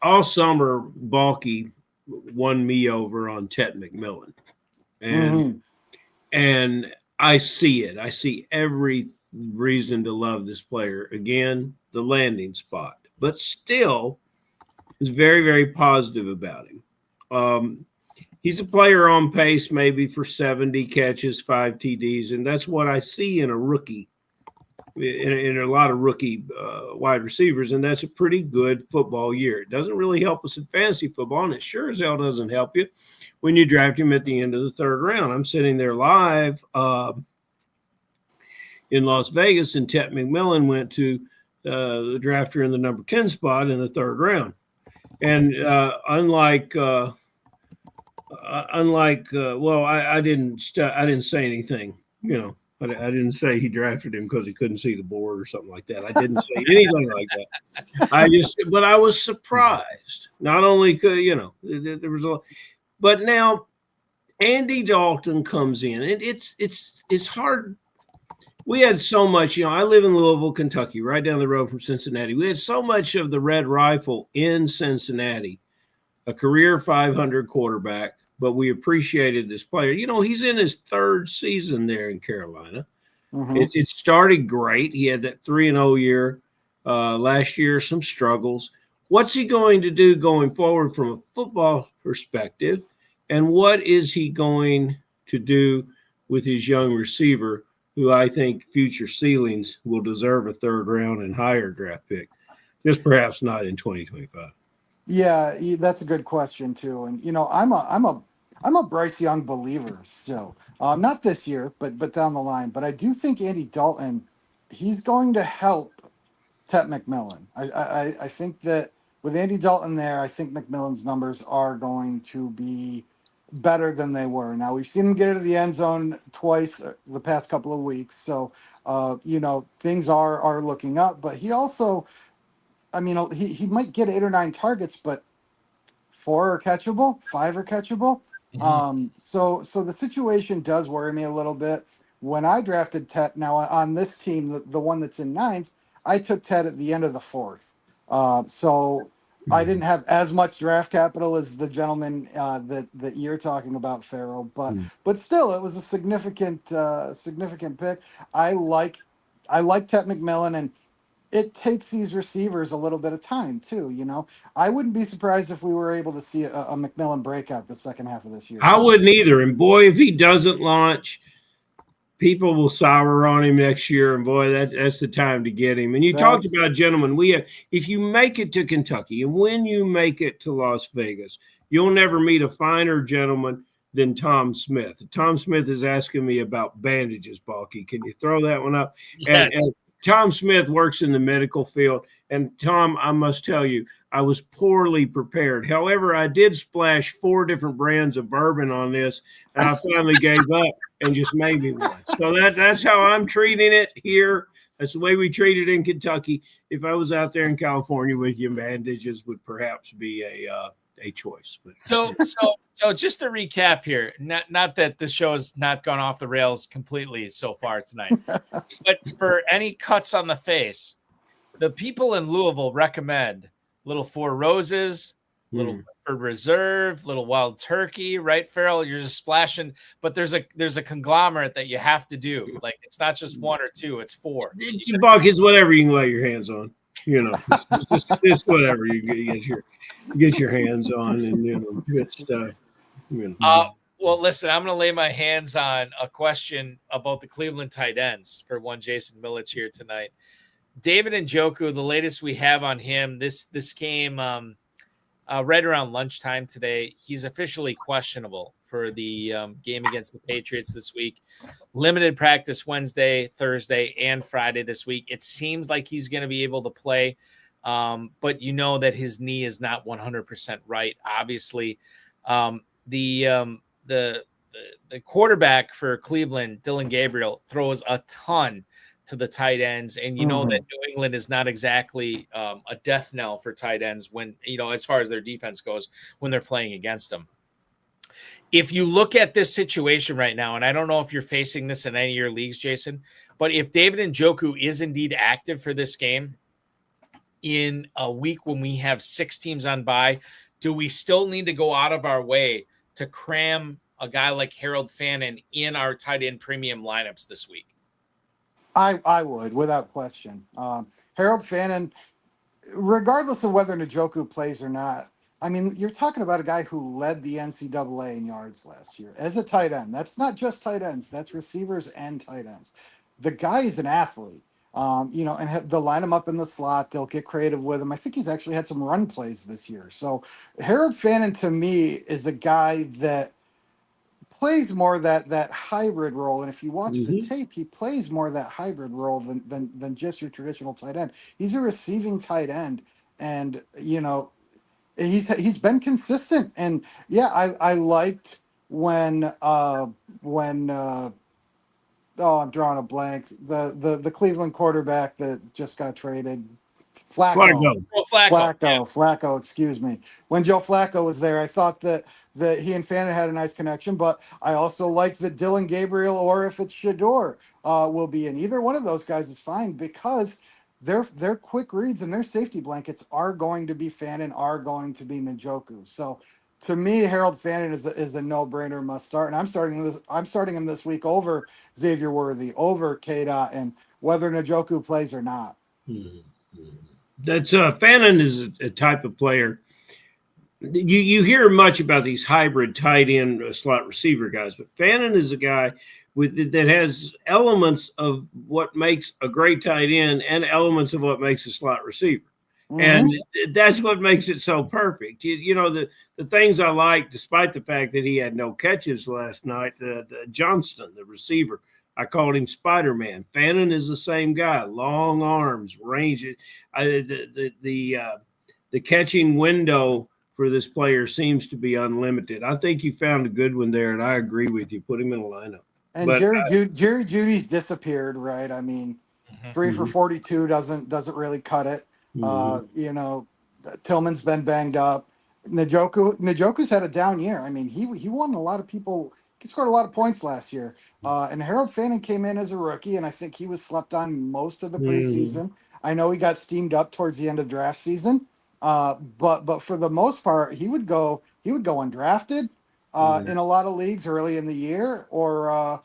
all summer Balky won me over on Ted McMillan, and I see it. I see every reason to love this player. Again, the landing spot, but still is very, very positive about him. He's a player on pace maybe for 70 catches, 5 TDs, and that's what I see in a rookie, in a lot of rookie wide receivers, and that's a pretty good football year. It doesn't really help us in fantasy football, and it sure as hell doesn't help you when you draft him at the end of the 3rd round. I'm sitting there live in Las Vegas, and Ted McMillan went to the drafter in the number 10 spot in the 3rd round. And I didn't say anything, but I didn't say he drafted him because he couldn't see the board or something like that. I didn't say anything like that. But I was surprised. Not only could, there was but now Andy Dalton comes in, and it's hard. We had so much, I live in Louisville, Kentucky, right down the road from Cincinnati. We had so much of the Red Rifle in Cincinnati, a career 500 quarterback, but we appreciated this player. He's in his 3rd season there in Carolina. It started great. He had that 3-0 year last year, some struggles. What's he going to do going forward from a football perspective? And what is he going to do with his young receiver, who I think future ceilings will deserve a 3rd round and higher draft pick, just perhaps not in 2025. Yeah, that's a good question too. And I'm a Bryce Young believer still. Not this year, but down the line. But I do think Andy Dalton, he's going to help Ted McMillan. I think that with Andy Dalton there, I think McMillan's numbers are going to be better than they were. Now, we've seen him get into the end zone twice the past couple of weeks. So, things are looking up. But he also, he might get 8 or 9 targets, but 4 are catchable, 5 are catchable. So the situation does worry me a little bit. When I drafted Ted, now on this team, the one that's in 9th, I took Ted at the end of the 4th. So I didn't have as much draft capital as the gentleman that you're talking about, Ferrell, but still, it was a significant pick. I like Tet McMillan, and it takes these receivers a little bit of time too. I wouldn't be surprised if we were able to see a McMillan breakout the second half of this year. I wouldn't either. And boy, if he doesn't launch, people will sour on him next year. And boy, that's the time to get him. And you talked about, gentlemen, if you make it to Kentucky and when you make it to Las Vegas, you'll never meet a finer gentleman than Tom Smith. Tom Smith is asking me about bandages, Balky. Can you throw that one up? Yes. And Tom Smith works in the medical field. And Tom, I must tell you, I was poorly prepared. However, I did splash 4 different brands of bourbon on this, and I finally gave up and just made me one. So that's how I'm treating it here. That's the way we treat it in Kentucky. If I was out there in California with you, bandages would perhaps be a choice. But, so just to recap here, not that the show has not gone off the rails completely so far tonight, but for any cuts on the face, the people in Louisville recommend little Four Roses, little Woodford Reserve, little Wild Turkey, right, Ferrell? You're just splashing, but there's a conglomerate that you have to do. Like, it's not just 1 or 2, it's 4. It's whatever you can lay your hands on. It's whatever you get your hands on, and good stuff. Well, listen, I'm going to lay my hands on a question about the Cleveland tight ends for one Jason Millitch here tonight. David Njoku, the latest we have on him, this came right around lunchtime today. He's officially questionable for the game against the Patriots this week. Limited practice Wednesday, Thursday, and Friday this week. It seems like he's going to be able to play, but you know that his knee is not 100% right. Obviously, the quarterback for Cleveland, Dylan Gabriel, throws a ton to the tight ends, and you know that New England is not exactly a death knell for tight ends when, as far as their defense goes, when they're playing against them. If you look at this situation right now, and I don't know if you're facing this in any of your leagues, Jason, but if David Njoku is indeed active for this game in a week when we have 6 teams on bye, do we still need to go out of our way to cram a guy like Harold Fannin in our tight end premium lineups this week? I would, without question. Harold Fannin, regardless of whether Njoku plays or not, I mean, you're talking about a guy who led the NCAA in yards last year as a tight end. That's not just tight ends. That's receivers and tight ends. The guy is an athlete, and they'll line him up in the slot. They'll get creative with him. I think he's actually had some run plays this year. So Harold Fannin, to me, is a guy that plays more that hybrid role, and if you watch the tape, he plays more that hybrid role than just your traditional tight end. He's a receiving tight end, and he's been consistent. And yeah, I liked when I'm drawing a blank, the Cleveland quarterback that just got traded. Flacco, excuse me. When Joe Flacco was there, I thought that he and Fannin had a nice connection, but I also like that Dylan Gabriel, or if it's Shador, will be in. Either one of those guys is fine, because their quick reads and their safety blankets are going to be Fannin, are going to be Njoku. So to me, Harold Fannin is a no-brainer, must start, and I'm starting him this week over Xavier Worthy, over K-Dot, and whether Njoku plays or not. That's Fannin is a type of player. You hear much about these hybrid tight end slot receiver guys, but Fannin is a guy that has elements of what makes a great tight end and elements of what makes a slot receiver. And that's what makes it so perfect. The things I like, despite the fact that he had no catches last night, Johnston, the receiver, I called him Spider-Man. Fannin is the same guy, long arms, range. The catching window for this player seems to be unlimited. I think you found a good one there, and I agree with you. Put him in a lineup. And Jerry Judy's disappeared, right? I mean, 3 for 42 doesn't really cut it. Tillman's been banged up. Njoku's had a down year. I mean, he won a lot of people. He scored a lot of points last year. And Harold Fannin came in as a rookie, and I think he was slept on most of the preseason. I know he got steamed up towards the end of draft season, But for the most part, he would go undrafted in a lot of leagues early in the year, or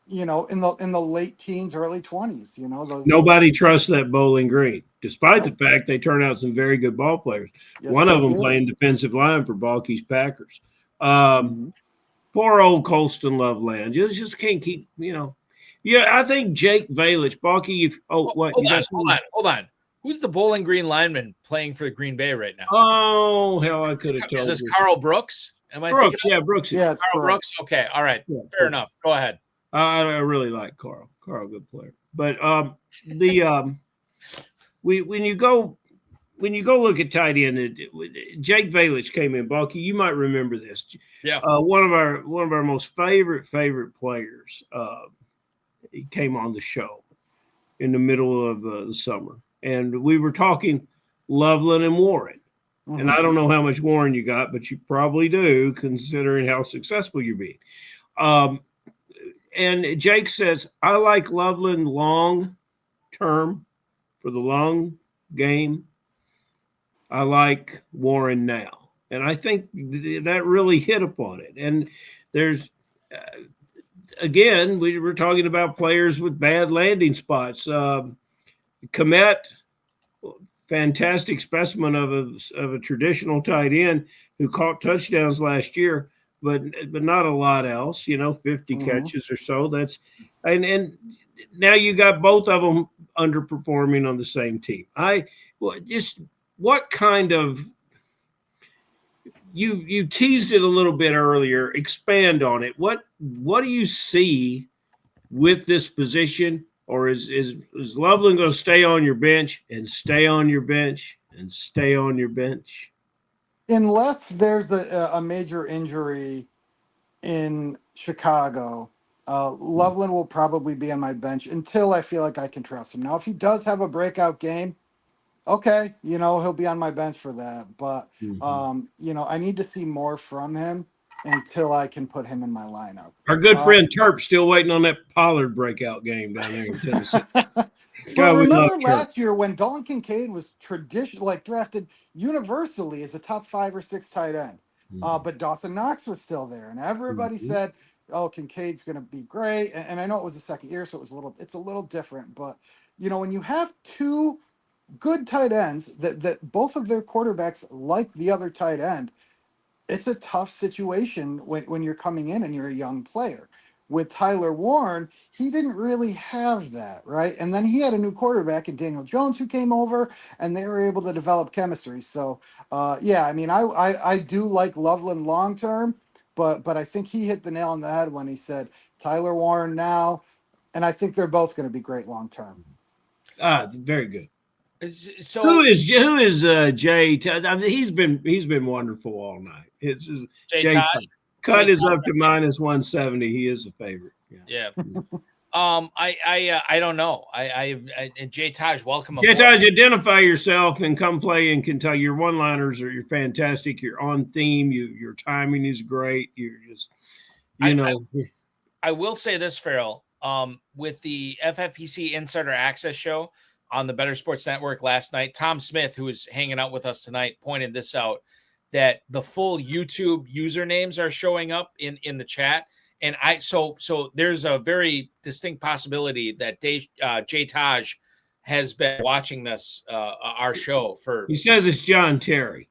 you know, in the late teens, early 20s. You know, Nobody trusts that Bowling Green, despite the fact they turn out some very good ball players. Yes, One of they them do. playing defensive line for Balky's Packers. Poor old Colston Loveland. Just can't keep, you know. Yeah, I think Jake Valich, Balky. What? Hold on. Who's the Bowling Green lineman playing for Green Bay right now? Oh, hell, I could have told you. Is this Carl Brooks? Am I Brooks? thinking? Yeah, Brooks. Yeah, it's Carl Brooks. Okay, all right, fair enough. Go ahead. I really like Carl. Carl, good player. But when you go look at tight end, Jake Valich came in. Balky, you might remember this. Yeah. One of our most favorite players. He came on the show in the middle of the summer, and we were talking Loveland and Warren. And I don't know how much Warren you got, but you probably do, considering how successful you're being. And Jake says, I like Loveland long term for the long game. I like Warren now. And I think that really hit upon it. And there's, again, we were talking about players with bad landing spots. Komet, fantastic specimen of a traditional tight end who caught touchdowns last year, but not a lot else, you know, 50 catches or so. That's and now you got both of them underperforming on the same team. What kind of you teased it a little bit earlier. Expand on it. What do you see with this position? Or is Loveland going to stay on your bench and stay on your bench and stay on your bench? Unless there's a major injury in Chicago, Loveland will probably be on my bench until I feel like I can trust him. Now, if he does have a breakout game, okay, you know, he'll be on my bench for that. But, you know, I need to see more from him until I can put him in my lineup. Our good friend Terp still waiting on that Pollard breakout game down there in Tennessee. But remember last year when Dalton Kincaid was drafted universally as a top 5 or 6 tight end, but Dawson Knox was still there, and everybody said, "Oh, Kincaid's going to be great." And I know it was the second year, so it's a little different. But you know, when you have 2 good tight ends that both of their quarterbacks like the other tight end, it's a tough situation when you're coming in and you're a young player. With Tyler Warren, he didn't really have that, right? And then he had a new quarterback in Daniel Jones who came over, and they were able to develop chemistry. So, yeah, I mean, I do like Loveland long term, but I think he hit the nail on the head when he said Tyler Warren now, and I think they're both going to be great long term. Very good. So who is Jay? I mean, he's been wonderful all night. It's Jay cut is up to -170. He is a favorite. Yeah. I don't know. And Jay Taj, welcome. Jay Taj, identify yourself and come play in Kentucky. Your one-liners you're fantastic. You're on theme. Your timing is great. You're just, I will say this, Ferrell. With the FFPC Insider Access show on the Better Sports Network last night, Tom Smith, who is hanging out with us tonight, pointed this out, that the full YouTube usernames are showing up in the chat. And so there's a very distinct possibility that Jay Taj has been watching this, our show for. He says it's John Terry.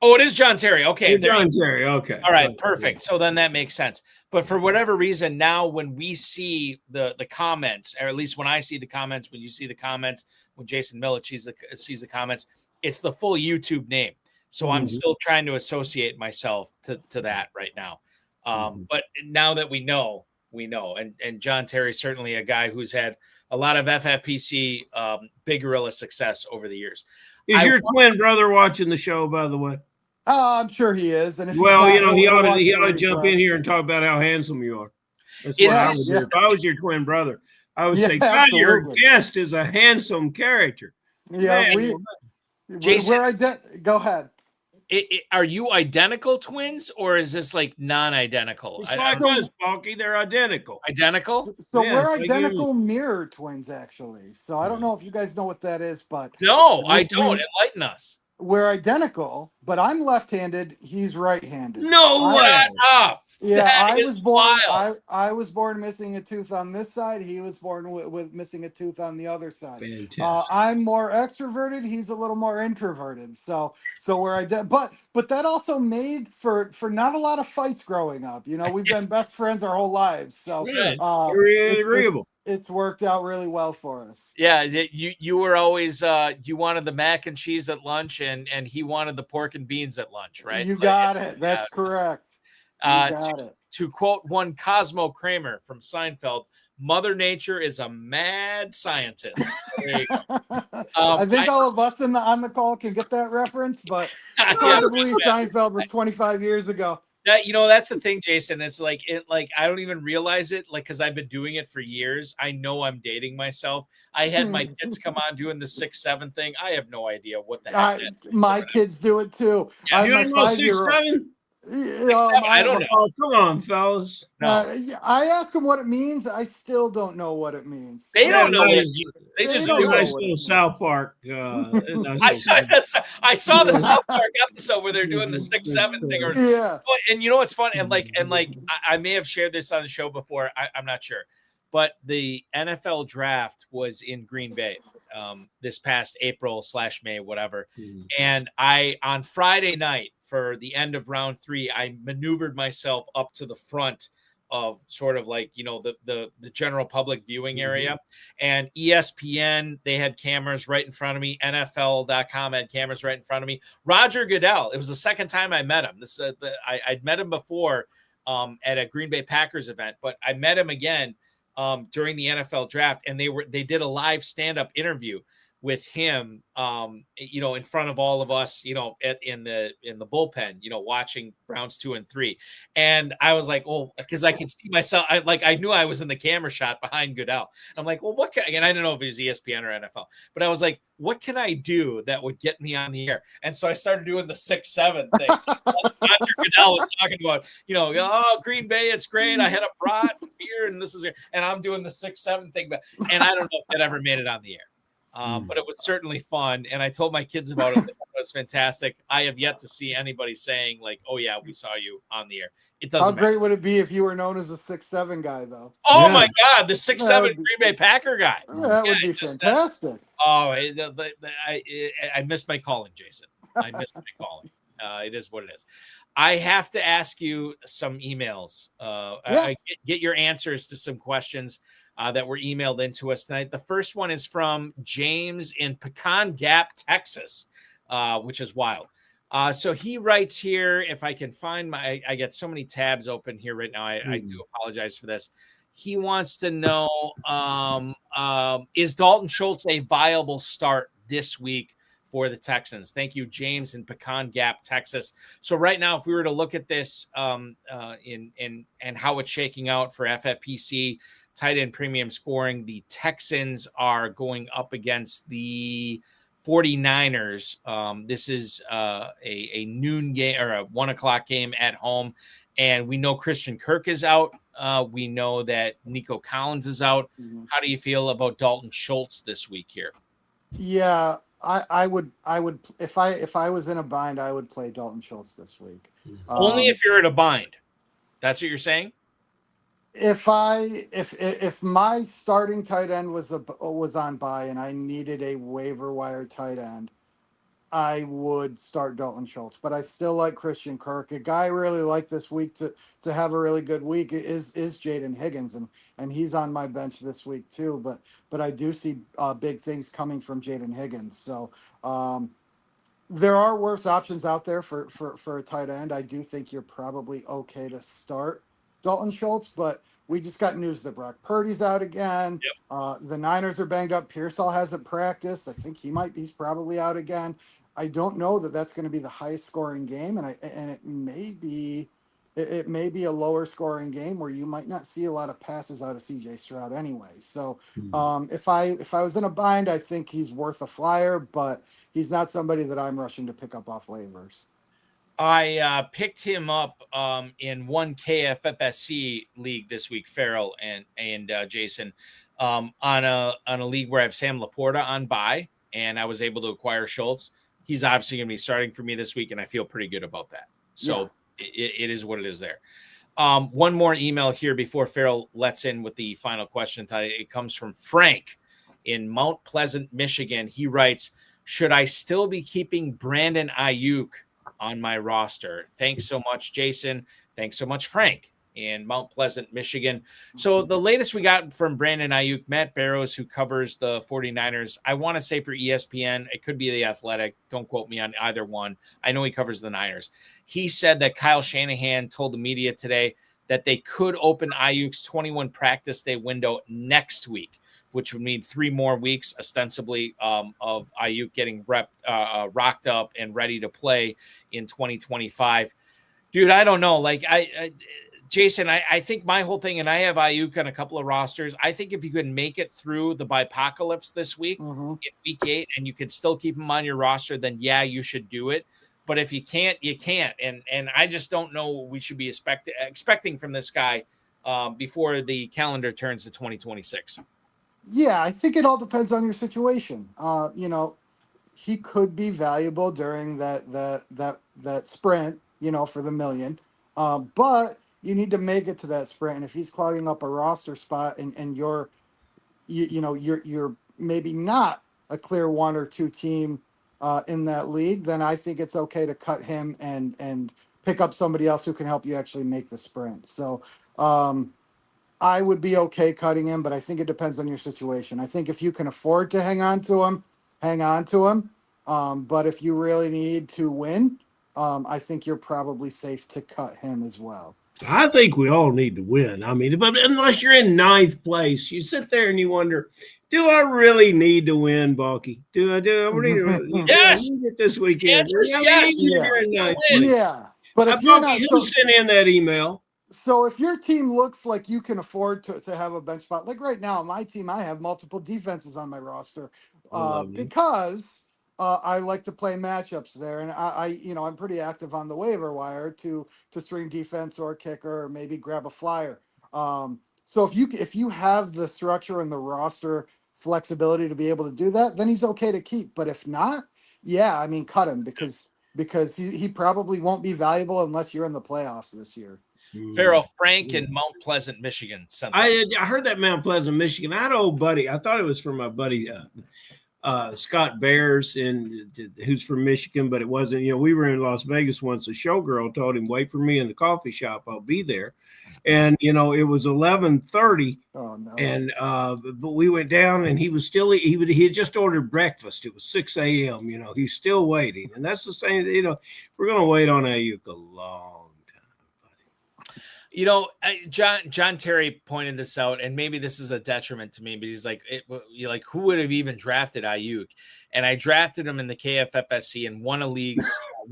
Oh, it is John Terry. Okay. John Terry. Okay. All right. Perfect. So then that makes sense. But for whatever reason, now when we see the comments, or at least when I see the comments, when you see the comments, when Jason Millitch sees the comments, it's the full YouTube name. So I'm still trying to associate myself to that right now. But now that we know, and John Terry, certainly a guy who's had a lot of FFPC Big Gorilla success over the years. Is your twin brother watching the show, by the way? I'm sure he is. And if he ought to jump in here and talk about how handsome you are. That's what I would do. If I was your twin brother, I would say, God, your guest is a handsome character. Yeah, Jason, go ahead. Are you identical twins, or is this like non-identical? It's like us, Balky. They're identical. Identical? So we're identical mirror twins, actually. So I don't know if you guys know what that is, but no, I don't. Enlighten us. we're identical, but I'm left-handed. He's right-handed. No way. Shut up. Yeah, That I is was born. wild. I was born missing a tooth on this side. He was born with missing a tooth on the other side. Fantastic. I'm more extroverted. He's a little more introverted. So we're but that also made for not a lot of fights growing up. You know, we've been best friends our whole lives. So Yeah, very agreeable. it's worked out really well for us. Yeah, you were always you wanted the mac and cheese at lunch, and he wanted the pork and beans at lunch, right? You got it. That's correct. To quote one Cosmo Kramer from Seinfeld, Mother Nature is a mad scientist. There you go. I think all of us on the call can get that reference, but I can't believe Seinfeld was 25 years ago. That, that's the thing, Jason. It's like I don't even realize it, because I've been doing it for years. I know I'm dating myself. I had my kids come on doing the 6'7" thing. I have no idea what the heck. My kids do it too. Yeah, I have my 5-year-old. I don't know. Oh, come on, fellas. No. I asked them what it means. I still don't know what it means. They don't know what it means. They just don't do know it. Nice little South Park. I saw the South Park episode where they're doing the 6'7" thing. And you know what's fun? And I may have shared this on the show before. I'm not sure. But the NFL draft was in Green Bay this past April/May, whatever. And on Friday night, for the end of round 3, I maneuvered myself up to the front of sort of the general public viewing area. And ESPN, they had cameras right in front of me. NFL.com had cameras right in front of me. Roger Goodell, it was the second time I met him. I'd met him before at a Green Bay Packers event, but I met him again during the NFL draft, and they did a live stand-up interview with him, in front of all of us, in the bullpen, watching Browns 2 and 3. And I was like, oh, because I could see myself. I knew I was in the camera shot behind Goodell. I'm like, well, what can I didn't know if it was ESPN or NFL, but I was like, what can I do that would get me on the air? And so I started doing the 6'7" thing. Roger Goodell was talking about, Green Bay, it's great. I had a brat beer, and and I'm doing the 6'7" thing, and I don't know if that ever made it on the air. But it was certainly fun, and I told my kids about it. It was fantastic. I have yet to see anybody saying oh yeah, we saw you on the air. It doesn't. How great would it be if you were known as a 6'7" guy, though? Oh my God, the 6'7" Green Bay Packer guy. That would be fantastic. I missed my calling, Jason. I missed my calling. It is what it is. I have to ask you some emails. Get your answers to some questions that were emailed into us tonight. The first one is from James in Pecan Gap, Texas, which is wild. So he writes here, if I can find I get so many tabs open here right now. I do apologize for this. He wants to know, is Dalton Schultz a viable start this week for the Texans? Thank you, James in Pecan Gap, Texas. So right now, if we were to look at this and how it's shaking out for FFPC tight end premium scoring, the Texans are going up against the 49ers. This is a noon game or a 1:00 game at home. And we know Christian Kirk is out. We know that Nico Collins is out. How do you feel about Dalton Schultz this week here? Yeah, I would if I was in a bind, I would play Dalton Schultz this week. Only if you're in a bind. That's what you're saying? If my starting tight end was on bye and I needed a waiver wire tight end, I would start Dalton Schultz. But I still like Christian Kirk. A guy I really like this week to have a really good week is Jaden Higgins, and he's on my bench this week too. But I do see big things coming from Jaden Higgins. So there are worse options out there for a tight end. I do think you're probably okay to start Dalton Schultz, but we just got news that Brock Purdy's out again. Yep. The Niners are banged up. Pearsall hasn't practiced. I think he's probably out again. I don't know that that's going to be the highest scoring game, and it may be a lower scoring game where you might not see a lot of passes out of CJ Stroud anyway. So if I was in a bind, I think he's worth a flyer, but he's not somebody that I'm rushing to pick up off waivers. I picked him up in one KFFSC league this week, Ferrell and Jason, on a league where I have Sam Laporta on bye, and I was able to acquire Schultz. he's obviously going to be starting for me this week, and I feel pretty good about that. So it is what it is there. One more email here before Ferrell lets in with the final question. It comes from Frank in Mount Pleasant, Michigan. He writes, should I still be keeping Brandon Ayuk on my roster? Thanks so much, Jason. Thanks so much, Frank in Mount Pleasant, Michigan. So the latest we got from Brandon Ayuk, Matt Barrows, who covers the 49ers, I want to say for ESPN, it could be The Athletic. Don't quote me on either one. I know he covers the Niners. He said that Kyle Shanahan told the media today that they could open Ayuk's 21 practice day window next week, which would mean 3 more weeks, ostensibly, of Ayuk getting rocked up and ready to play in 2025. Dude, I don't know. Like, Jason, I think my whole thing, and I have Ayuk on a couple of rosters. I think if you could make it through the Bipocalypse this week, in week 8, and you can still keep him on your roster, then yeah, you should do it. But if you can't, you can't. And I just don't know what we should be expecting from this guy before the calendar turns to 2026. Yeah, I think it all depends on your situation. You know, he could be valuable during that sprint, you know, for the million. But you need to make it to that sprint. And if he's clogging up a roster spot and you're maybe not a clear 1 or 2 team in that league, then I think it's okay to cut him and pick up somebody else who can help you actually make the sprint. So I would be okay cutting him, but I think it depends on your situation. I think if you can afford to hang on to him, hang on to him. But if you really need to win, I think you're probably safe to cut him as well. I think we all need to win. I mean, but unless you're in 9th place, you sit there and you wonder, do I really need to win, Balky? Do I really Yes. need it this weekend? Yes. Yeah. But if you're not, who sent in that email? So if your team looks like you can afford to have a bench spot, like right now, my team, I have multiple defenses on my roster because I like to play matchups there, and I'm pretty active on the waiver wire to stream defense or kicker or maybe grab a flyer. So if you have the structure and the roster flexibility to be able to do that, then he's okay to keep. But if not, yeah, I mean, cut him because he probably won't be valuable unless you're in the playoffs this year. Ferrell, Frank in Mount Pleasant, Michigan. I heard that Mount Pleasant, Michigan. I had an old buddy. I thought it was from my buddy Scott Bears, who's from Michigan, but it wasn't. You know, we were in Las Vegas once. A showgirl told him, "Wait for me in the coffee shop. I'll be there." And you know, it was 11:30. Oh no! And but we went down, and he was still. He had just ordered breakfast. It was 6 a.m. You know, he's still waiting, and that's the same. You know, we're gonna wait on Ayuk a long. You know, John Terry pointed this out, and maybe this is a detriment to me, but he's like, who would have even drafted Ayuk? And I drafted him in the KFFSC in one of the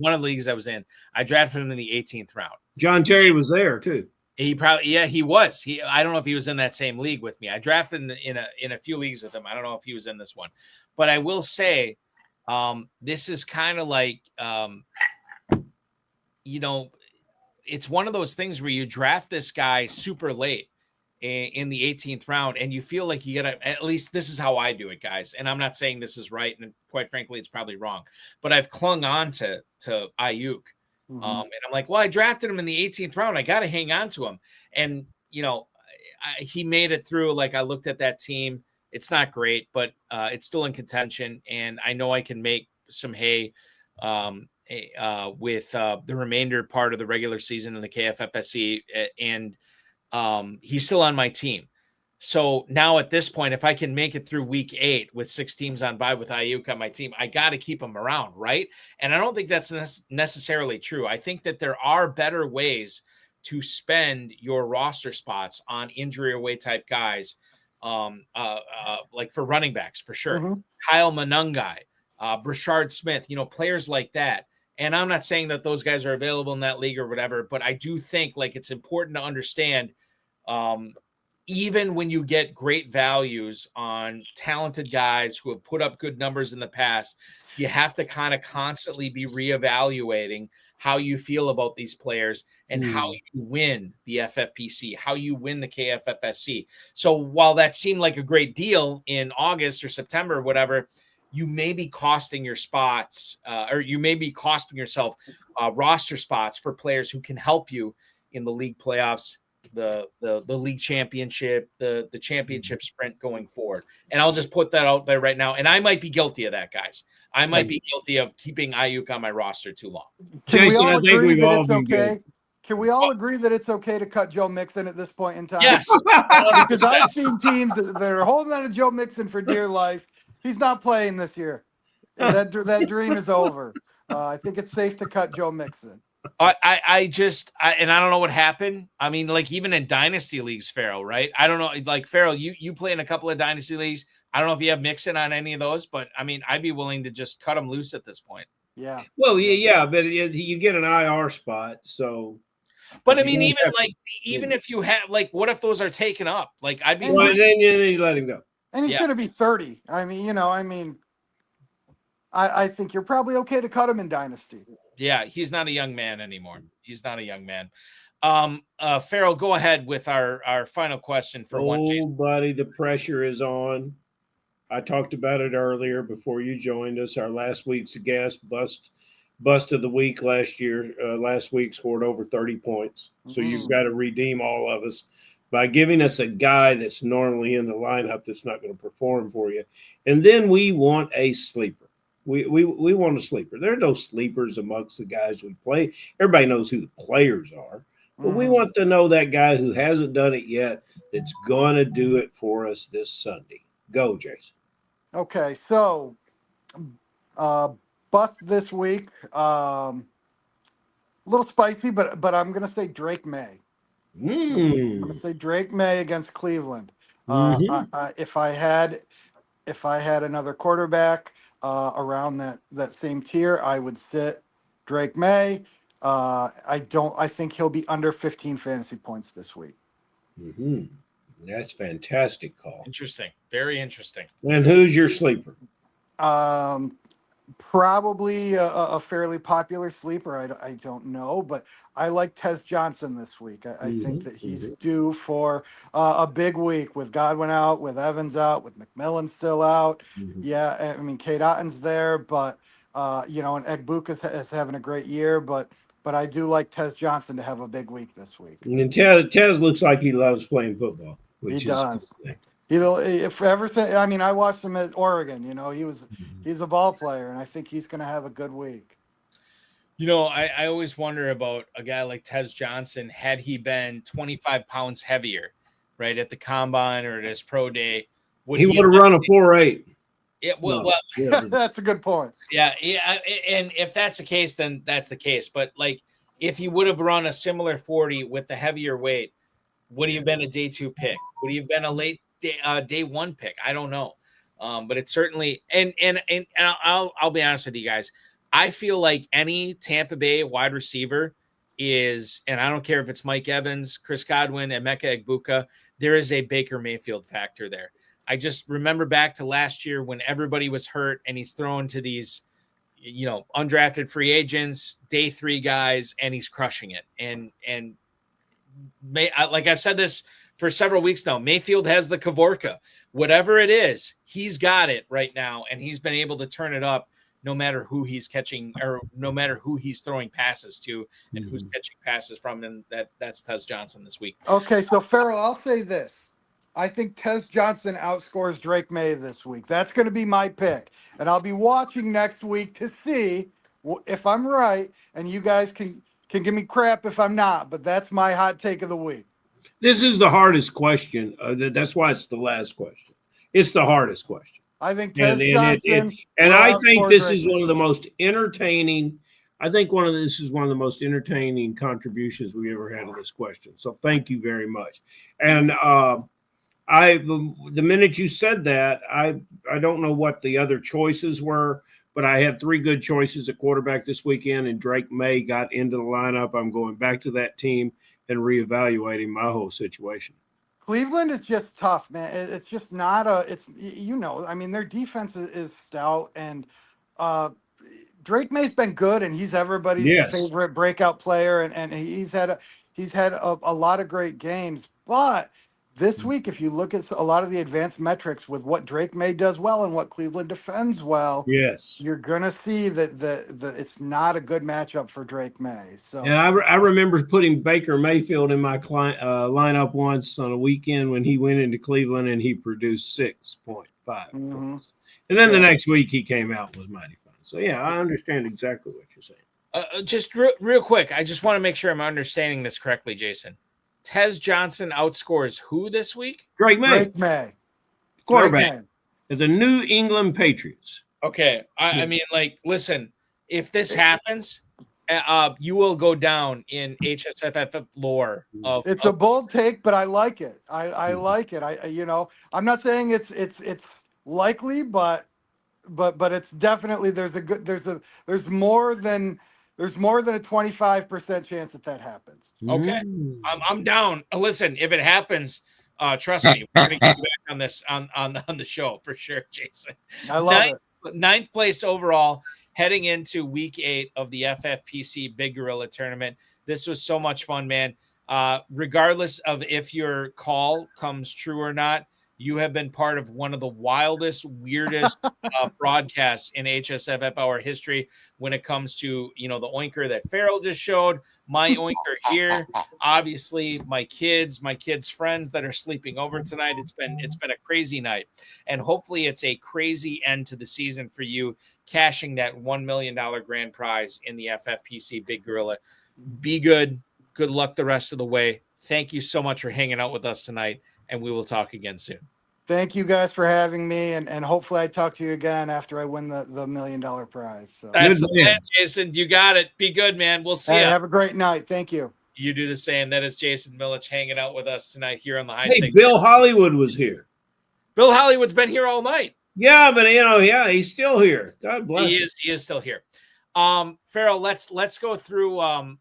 leagues I was in. I drafted him in the 18th round. John Terry was there too. He was. I don't know if he was in that same league with me. I drafted in a few leagues with him. I don't know if he was in this one, but I will say, this is kind of like, you know. It's one of those things where you draft this guy super late in the 18th round, and you feel like you got to, at least this is how I do it, guys. And I'm not saying this is right. And quite frankly, it's probably wrong, but I've clung on to Ayuk. And I'm like, well, I drafted him in the 18th round. I got to hang on to him. And, you know, he made it through. Like, I looked at that team. It's not great, but it's still in contention. And I know I can make some hay, with the remainder part of the regular season in the KFFSC, and he's still on my team. So now at this point, if I can make it through week 8 with 6 teams on bye with Ayuk on my team, I got to keep him around, right? And I don't think that's necessarily true. I think that there are better ways to spend your roster spots on injury away type guys, like for running backs, for sure. Kyle Monungai, Brashard Smith, you know, players like that. And I'm not saying that those guys are available in that league or whatever, but I do think like it's important to understand, even when you get great values on talented guys who have put up good numbers in the past, you have to kind of constantly be reevaluating how you feel about these players and how you win the FFPC, how you win the KFFSC. So while that seemed like a great deal in August or September or whatever, you may be costing your spots, or you may be costing yourself roster spots for players who can help you in the league playoffs, the league championship, the championship sprint going forward. And I'll just put that out there right now. And I might be guilty of that, guys. I might be guilty of keeping Ayuk on my roster too long. Can we Jason, all I think agree we've that all it's been okay? guilty. Can we all agree that it's okay to cut Joe Mixon at this point in time? Yes. Because I've seen teams that are holding on to Joe Mixon for dear life. He's not playing this year. That dream is over. I think it's safe to cut Joe Mixon. I don't know what happened. I mean, like even in dynasty leagues, Ferrell, right? I don't know. Like Ferrell, you play in a couple of dynasty leagues. I don't know if you have Mixon on any of those, but I mean, I'd be willing to just cut him loose at this point. Yeah. Well, yeah, but you get an IR spot, so. But I mean, even if you have, like, what if those are taken up? Like, I'd be. Well, then you let him go. And he's going to be 30. I mean, I think you're probably okay to cut him in dynasty. Yeah, he's not a young man anymore. He's not a young man. Ferrell, go ahead with our final question for one. Oh, buddy, the pressure is on. I talked about it earlier before you joined us. Our last week's guest, bust of the week last week scored over 30 points. So you've got to redeem all of us by giving us a guy that's normally in the lineup that's not going to perform for you. And then we want a sleeper. We want a sleeper. There are no sleepers amongst the guys we play. Everybody knows who the players are. But we want to know that guy who hasn't done it yet that's going to do it for us this Sunday. Go, Jason. Okay, so bust this week. A little spicy, but I'm going to say Drake May. I'm going to say Drake May against Cleveland. If I had another quarterback around that same tier, I would sit Drake May. I think he'll be under 15 fantasy points this week. That's fantastic call. Interesting. Very interesting. And who's your sleeper? Probably a fairly popular sleeper. I don't know, but I like Tez Johnson this week. I think that he's due for a big week with Godwin out, with Evans out, with McMillan still out. Yeah, I mean, Kate Otten's there, but, and Egbuka is having a great year, but I do like Tez Johnson to have a big week this week. And Tez looks like he loves playing football. He does. If everything, I mean, I watched him at Oregon. He's a ball player, and I think he's going to have a good week. I always wonder about a guy like Tez Johnson. Had he been 25 pounds heavier, right, at the combine or at his pro day, he would have run a 4.8. That's a good point. Yeah, and if that's the case, then that's the case. But like, if he would have run a similar 40 with the heavier weight, would he have been a day 2 pick? Would he have been a late day 1 pick? I don't know. But it's certainly, and I'll be honest with you guys. I feel like any Tampa Bay wide receiver is, and I don't care if it's Mike Evans, Chris Godwin, and Emeka Egbuka, there is a Baker Mayfield factor there. I just remember back to last year when everybody was hurt and he's thrown to these, undrafted free agents, day 3 guys, and he's crushing it. And like I've said this for several weeks now, Mayfield has the Kavorka. Whatever it is, he's got it right now, and he's been able to turn it up no matter who he's catching or no matter who he's throwing passes to and who's catching passes from. And that's Tez Johnson this week. Okay, so Ferrell, I'll say this. I think Tez Johnson outscores Drake May this week. That's going to be my pick. And I'll be watching next week to see if I'm right, and you guys can give me crap if I'm not, but that's my hot take of the week. This is the hardest question. That's why it's the last question. It's the hardest question. I think Tez Johnson. And I think this is one of the most entertaining. I think this is one of the most entertaining contributions we ever had to this question. So thank you very much. And the minute you said that, I don't know what the other choices were, but I had 3 good choices at quarterback this weekend, and Drake May got into the lineup. I'm going back to that team and reevaluating my whole situation. Cleveland is just tough, man. It's just not I mean, their defense is stout, and Drake May's been good, and he's everybody's favorite breakout player, and he's had a lot of great games, but this week, if you look at a lot of the advanced metrics with what Drake May does well and what Cleveland defends well, Yes. you're going to see that the it's not a good matchup for Drake May. So, And I remember putting Baker Mayfield in my lineup once on a weekend when he went into Cleveland and he produced 6.5 points. And then the next week he came out and was mighty fun. So, yeah, I understand exactly what you're saying. Just real quick, I just want to make sure I'm understanding this correctly, Jason. Tez Johnson outscores who this week? Drake May. Drake May. Quarterback of the New England Patriots. Okay. I mean, like, listen, if this happens, you will go down in HSFF lore. It's a bold take, but I like it. I like it. I'm not saying it's likely, but it's definitely there's more than a 25% chance that happens. Okay. I'm down. Listen, if it happens, trust me, we're gonna get back on this on the show for sure, Jason. I love it. Ninth place overall heading into week 8 of the FFPC Big Gorilla tournament. This was so much fun, man. Regardless of if your call comes true or not, you have been part of one of the wildest, weirdest broadcasts in HSFF Hour history when it comes to, the oinker that Ferrell just showed, my oinker here, obviously my kids' friends that are sleeping over tonight. It's been a crazy night, and hopefully it's a crazy end to the season for you, cashing that $1 million grand prize in the FFPC Big Gorilla. Be good. Good luck the rest of the way. Thank you so much for hanging out with us tonight, and we will talk again soon. Thank you guys for having me, and hopefully I talk to you again after I win the $1 million prize. So that's the man, Jason. You got it. Be good, man. We'll see you. Have a great night. Thank you. You do the same. That is Jason Millitch hanging out with us tonight here on the High Stakes. Bill Hollywood was here. Bill Hollywood's been here all night. Yeah, but he's still here. God bless him. He is still here. Ferrell, let's go through I'm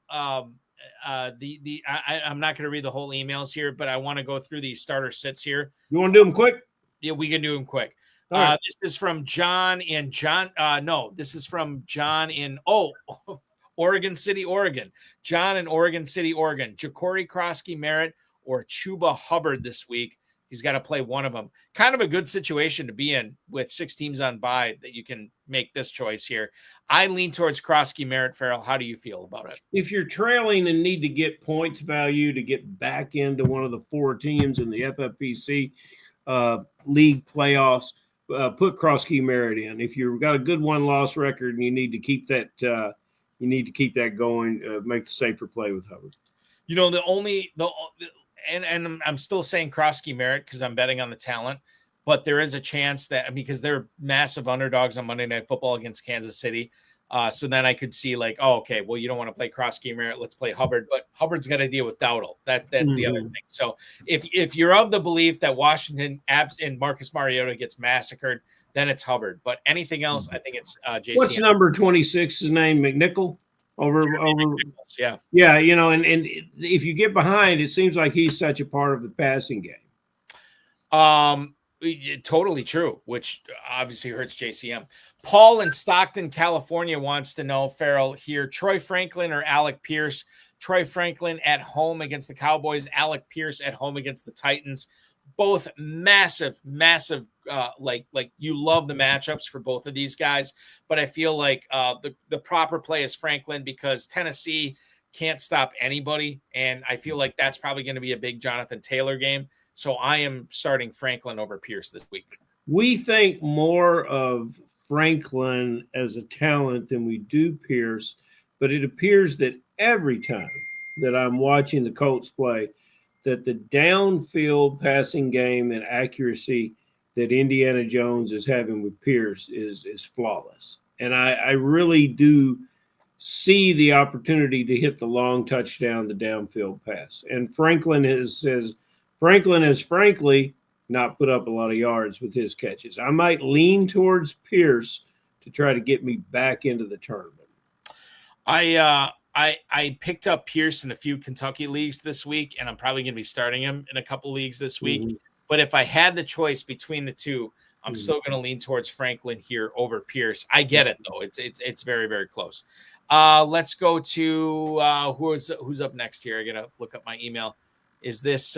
not going to read the whole emails here, but I want to go through these starter sits here. You want to do them quick? Yeah, we can do them quick. Right. This is from John in Oregon City, Oregon. John in Oregon City, Oregon. Ja'Cory Krosky Merritt or Chuba Hubbard this week. He's got to play one of them. Kind of a good situation to be in with 6 teams on bye that you can make this choice here. I lean towards Krosky Merritt. Farrell, how do you feel about it? If you're trailing and need to get points value to get back into one of the 4 teams in the FFPC league playoffs, put Krosky Merritt in. If you've got a good 1-loss record and you need to keep that, going, make the safer play with Hubbard. And I'm still saying Krosky Merritt because I'm betting on the talent, but there is a chance that because they're massive underdogs on Monday Night Football against Kansas City. So then I could see you don't want to play Krosky Merritt. Let's play Hubbard, but Hubbard's got to deal with Dowdle. That's the other thing. So if you're of the belief that Washington and Marcus Mariota gets massacred, then it's Hubbard. But anything else, I think it's JC. What's number 26's name? McNichol? Over, yeah. And if you get behind, it seems like he's such a part of the passing game. Totally true, which obviously hurts JCM. Paul in Stockton, California wants to know, Ferrell here, Troy Franklin or Alec Pierce? Troy Franklin at home against the Cowboys, Alec Pierce at home against the Titans. Both massive, you love the matchups for both of these guys, but I feel like the proper play is Franklin because Tennessee can't stop anybody, and I feel like that's probably going to be a big Jonathan Taylor game. So I am starting Franklin over Pierce this week. We think more of Franklin as a talent than we do Pierce, but it appears that every time that I'm watching the Colts play, that the downfield passing game and accuracy that Indiana Jones is having with Pierce is flawless. And I really do see the opportunity to hit the long touchdown, the downfield pass. And Franklin has frankly not put up a lot of yards with his catches. I might lean towards Pierce to try to get me back into the tournament. I picked up Pierce in a few Kentucky leagues this week, and I'm probably going to be starting him in a couple leagues this week. Mm-hmm. But if I had the choice between the two, I'm still going to lean towards Franklin here over Pierce. I get it, though. It's very, very close. Let's go to who's up next here. I got to look up my email. Is this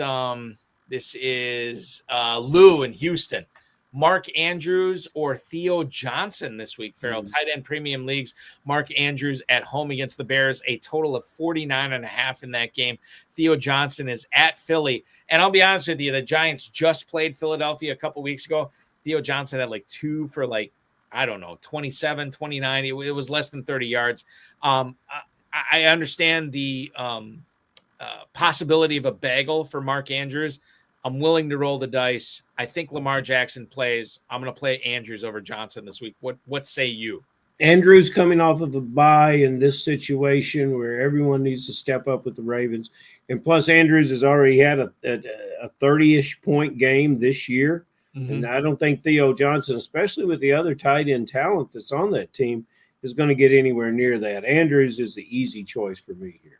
This is Lou in Houston. Mark Andrews or Theo Johnson this week, Ferrell. Tight end premium leagues. Mark Andrews at home against the Bears, a total of 49.5 in that game. Theo Johnson is at Philly. And I'll be honest with you, the Giants just played Philadelphia a couple weeks ago. Theo Johnson had like 2 for 27, 29. It was less than 30 yards. I understand the possibility of a bagel for Mark Andrews. I'm willing to roll the dice. I think Lamar Jackson plays. I'm going to play Andrews over Johnson this week. What say you? Andrews coming off of a bye in this situation where everyone needs to step up with the Ravens. And plus, Andrews has already had a 30-ish point game this year. Mm-hmm. And I don't think Theo Johnson, especially with the other tight end talent that's on that team, is going to get anywhere near that. Andrews is the easy choice for me here.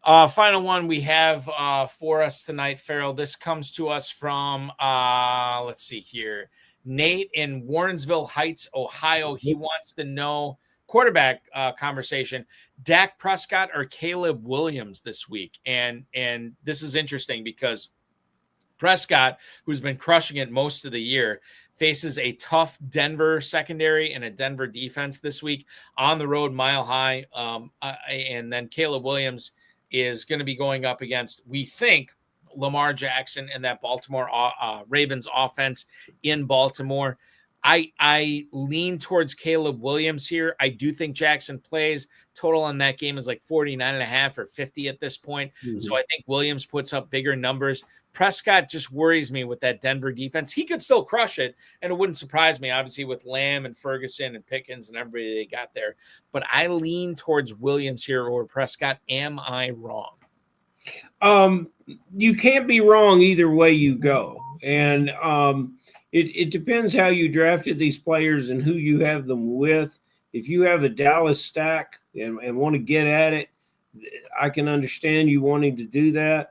Final one we have for us tonight, Ferrell. This comes to us from, let's see here, Nate in Warrensville Heights, Ohio. He wants to know quarterback conversation, Dak Prescott or Caleb Williams this week. And this is interesting because Prescott, who's been crushing it most of the year, faces a tough Denver secondary and a Denver defense this week on the road, Mile High. And then Caleb Williams is going to be going up against, we think, Lamar Jackson and that Baltimore Ravens offense in Baltimore. I lean towards Caleb Williams here. I do think Jackson plays. Total on that game is like 49.5 or 50 at this point. Mm-hmm. So I think Williams puts up bigger numbers. Prescott just worries me with that Denver defense. He could still crush it, and it wouldn't surprise me, obviously, with Lamb and Ferguson and Pickens and everybody they got there. But I lean towards Williams here over Prescott. Am I wrong? You can't be wrong either way you go. And it depends how you drafted these players and who you have them with. If you have a Dallas stack and want to get at it, I can understand you wanting to do that.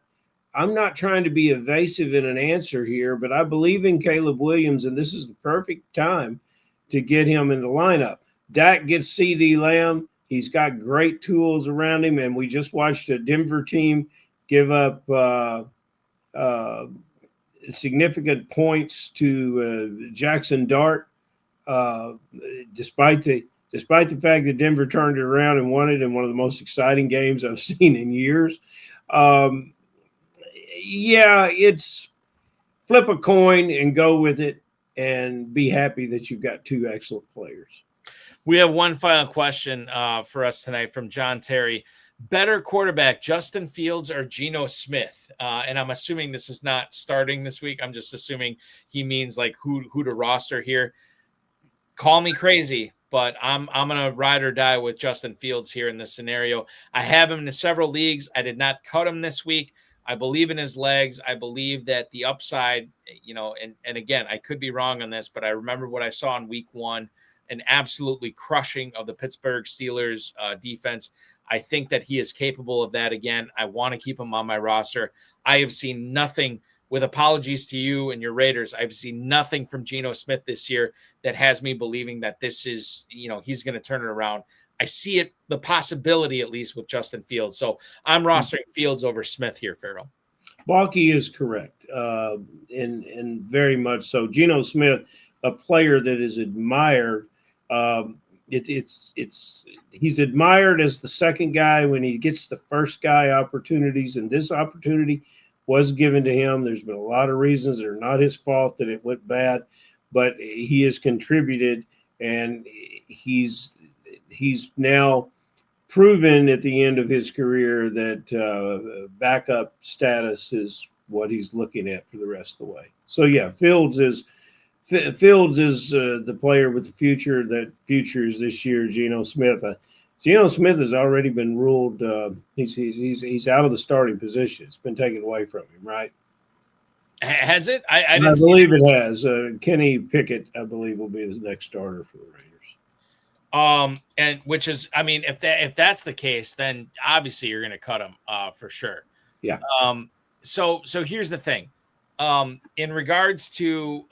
I'm not trying to be evasive in an answer here, but I believe in Caleb Williams, and this is the perfect time to get him in the lineup. Dak gets CD Lamb. He's got great tools around him, and we just watched a Denver team give up significant points to Jackson Dart, despite the fact that Denver turned it around and won it in one of the most exciting games I've seen in years. It's flip a coin and go with it and be happy that you've got 2 excellent players. We have one final question for us tonight from John Terry. Better quarterback, Justin Fields or Geno Smith? And I'm assuming this is not starting this week. I'm just assuming he means like who to roster here. Call me crazy, but I'm gonna ride or die with Justin Fields here in this scenario. I have him in several leagues. I did not cut him this week. I believe in his legs. I believe that the upside, and again, I could be wrong on this, but I remember what I saw in week 1, an absolutely crushing of the Pittsburgh Steelers defense. I think that he is capable of that again. I want to keep him on my roster. I have seen nothing, with apologies to you and your Raiders, I've seen nothing from Geno Smith this year that has me believing that this is, he's going to turn it around. I see it, the possibility, at least with Justin Fields. So I'm rostering Fields over Smith here, Ferrell. Balky is correct, and very much so. Geno Smith, a player that is admired. He's admired as the second guy when he gets the first guy opportunities, and this opportunity was given to him. There's been a lot of reasons that are not his fault that it went bad, but he has contributed, and he's now proven at the end of his career that backup status is what he's looking at for the rest of the way. So yeah, Fields is the player with the future. That future is this year. Geno Smith. Geno Smith has already been ruled. He's out of the starting position. It's been taken away from him, right? Has it? I believe it has. Kenny Pickett, I believe, will be the next starter for the Raiders. And which is, I mean, if that's the case, then obviously you're going to cut him, for sure. Yeah. So here's the thing. In regards to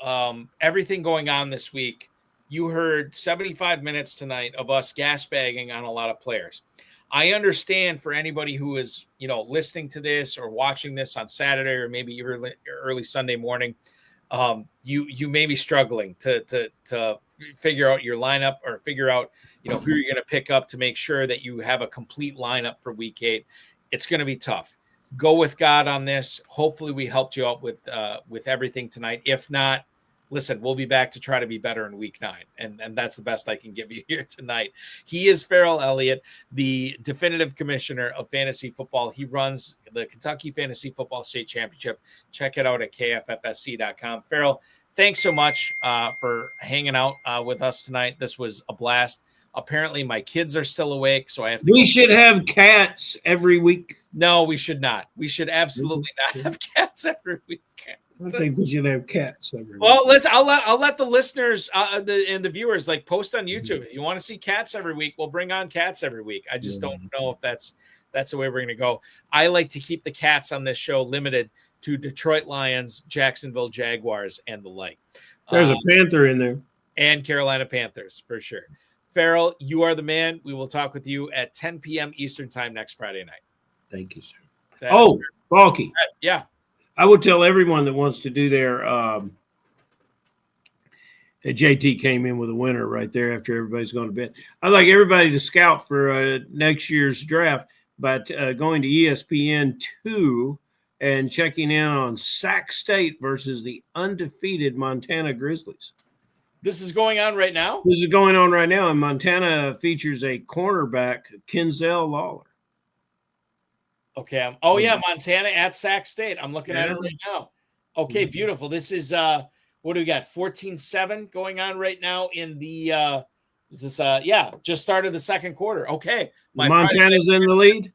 everything going on this week, you heard 75 minutes tonight of us gas bagging on a lot of players. I understand for anybody who is, listening to this or watching this on Saturday or maybe early Sunday morning, you may be struggling to figure out your lineup or figure out, who you're going to pick up to make sure that you have a complete lineup for week 8. It's going to be tough. Go with God on this. Hopefully we helped you out with everything tonight. If not, listen, we'll be back to try to be better in week 9. And that's the best I can give you here tonight. He is Ferrell Elliott, the definitive commissioner of fantasy football. He runs the Kentucky Fantasy Football State Championship. Check it out at kffsc.com. Ferrell, thanks so much for hanging out with us tonight. This was a blast. Apparently my kids are still awake, so I have to. We should have cats every week. No, we should not. We should absolutely not have cats every week. I think we should have cats every week. Well, I'll let the listeners and the viewers post on YouTube. If you want to see cats every week, we'll bring on cats every week. I just don't know if that's the way we're going to go. I like to keep the cats on this show limited to Detroit Lions, Jacksonville Jaguars, and the like. There's a Panther in there. And Carolina Panthers, for sure. Ferrell, you are the man. We will talk with you at 10 p.m. Eastern time next Friday night. Thank you, sir. Balky. Yeah. I would tell everyone that wants to do their JT came in with a winner right there after everybody's gone to bed. I'd like everybody to scout for next year's draft by going to ESPN2 and checking in on Sac State versus the undefeated Montana Grizzlies. This is going on right now? This is going on right now, and Montana features a cornerback, Kenzel Lawler. Okay. Montana at Sac State. I'm looking at it right now. Okay, beautiful. This is what do we got? 14-7 going on right now in the just started the second quarter. Okay. Montana's in the lead?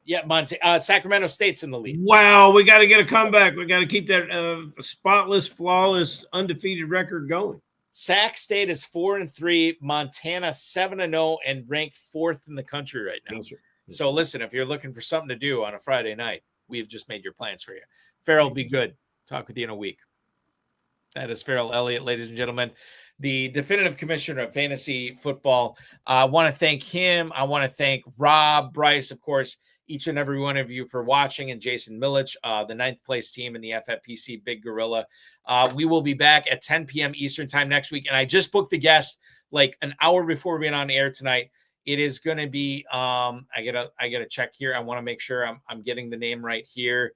Yeah, Sacramento State's in the lead. Wow, we got to get a comeback. We got to keep that spotless, flawless, undefeated record going. Sac State is 4-3, Montana 7-0, and ranked 4th in the country right now. That's right. So listen, if you're looking for something to do on a Friday night, we've just made your plans for you. Ferrell, be good. Talk with you in a week. That is Ferrell Elliott, ladies and gentlemen, the definitive commissioner of fantasy football. I want to thank him. I want to thank Rob, Bryce, of course, each and every one of you for watching, and Jason Millitch, the 9th place team in the FFPC Big Gorilla. We will be back at 10 p.m. Eastern time next week. And I just booked the guest an hour before being on air tonight. It is going to be, I gotta check here. I want to make sure I'm getting the name right here.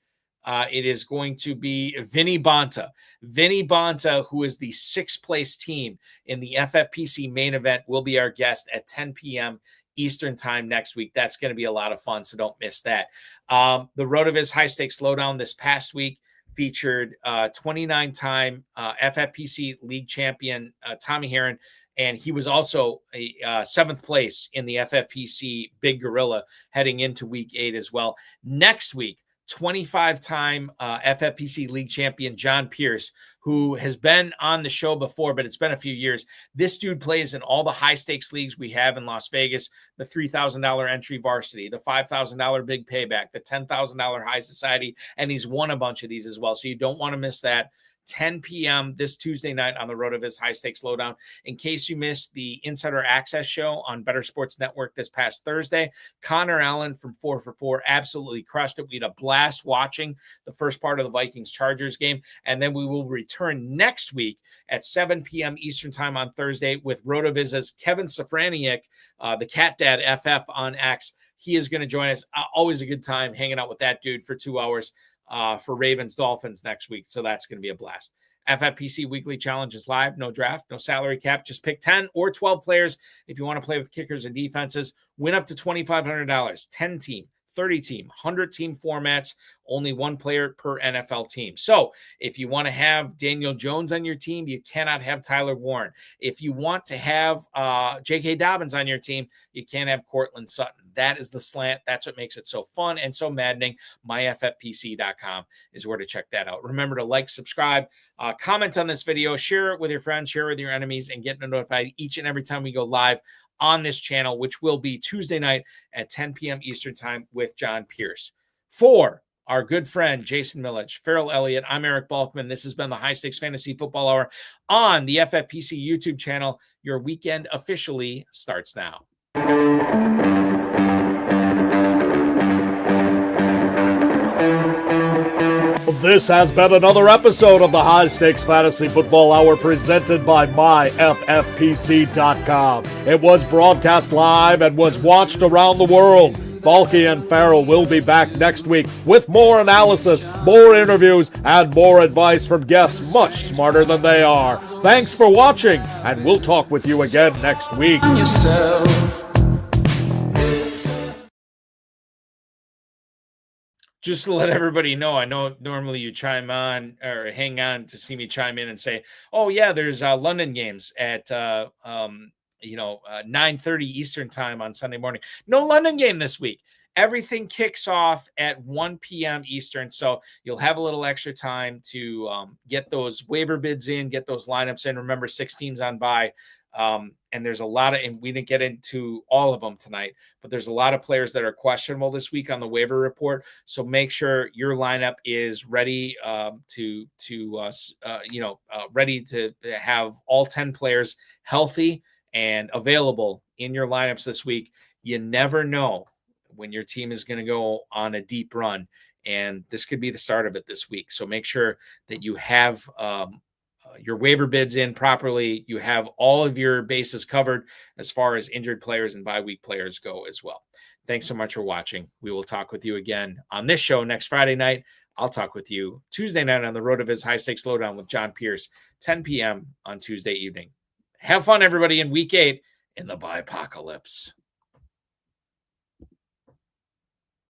It is going to be Vinny Bonta. Vinny Bonta, who is the 6th place team in the FFPC main event, will be our guest at 10 p.m. Eastern time next week. That's going to be a lot of fun, so don't miss that. The RotoViz High Stakes Lowdown this past week featured 29-time FFPC League champion Tommy Herron, and he was also a 7th place in the FFPC Big Gorilla heading into week 8 as well. Next week, 25-time FFPC League champion John Pierce, who has been on the show before, but it's been a few years. This dude plays in all the high-stakes leagues we have in Las Vegas, the $3,000 entry varsity, the $5,000 big payback, the $10,000 high society, and he's won a bunch of these as well, so you don't want to miss that. 10 p.m. this Tuesday night on the RotoViz High Stakes Lowdown. In case you missed the Insider Access show on Better Sports Network this past Thursday, Connor Allen from 4 for 4 absolutely crushed it. We had a blast watching the first part of the Vikings-Chargers game, and then we will return next week at 7 p.m. Eastern time on Thursday with RotoViz's Kevin Safraniak, the Cat Dad FF on X. He is going to join us. Always a good time hanging out with that dude for 2 hours. For Ravens Dolphins next week. So that's going to be a blast. FFPC Weekly Challenge is live. No draft, no salary cap. Just pick 10 or 12 players if you want to play with kickers and defenses. Win up to $2,500. 10 team, 30 team, 100 team formats. Only one player per NFL team. So if you want to have Daniel Jones on your team, you cannot have Tyler Warren. If you want to have J.K. Dobbins on your team, you can't have Cortland Sutton. That is the slant. That's what makes it so fun and so maddening. MyFFPC.com is where to check that out. Remember to like, subscribe, comment on this video, share it with your friends, share it with your enemies, and get notified each and every time we go live on this channel, which will be Tuesday night at 10 p.m. Eastern time with John Pierce. For our good friend, Jason Millitch, Ferrell Elliott, I'm Eric Balkman. This has been the High Stakes Fantasy Football Hour on the FFPC YouTube channel. Your weekend officially starts now. This has been another episode of the High Stakes Fantasy Football Hour presented by myffpc.com. It was broadcast live and was watched around the world. Balky and Ferrell will be back next week with more analysis, more interviews, and more advice from guests much smarter than they are. Thanks for watching, and we'll talk with you again next week. Just to let everybody know, I know normally you chime on or hang on to see me chime in and say, oh, yeah, there's London games at 9:30 Eastern time on Sunday morning. No London game this week. Everything kicks off at 1 p.m. Eastern, so you'll have a little extra time to get those waiver bids in, get those lineups in. Remember, 6 teams on bye, and there's a lot of, and we didn't get into all of them tonight, but there's a lot of players that are questionable this week on the waiver report. So make sure your lineup is ready ready to have all 10 players healthy and available in your lineups this week. You never know when your team is going to go on a deep run, and this could be the start of it this week. So make sure that you have your waiver bids in properly. You have all of your bases covered as far as injured players and bye week players go as well. Thanks so much for watching. We will talk with you again on this show next Friday night. I'll talk with you Tuesday night on the Road of His High Stakes Lowdown with John Pierce, 10 p.m. on Tuesday evening. Have fun, everybody, in week 8 in the Bipocalypse.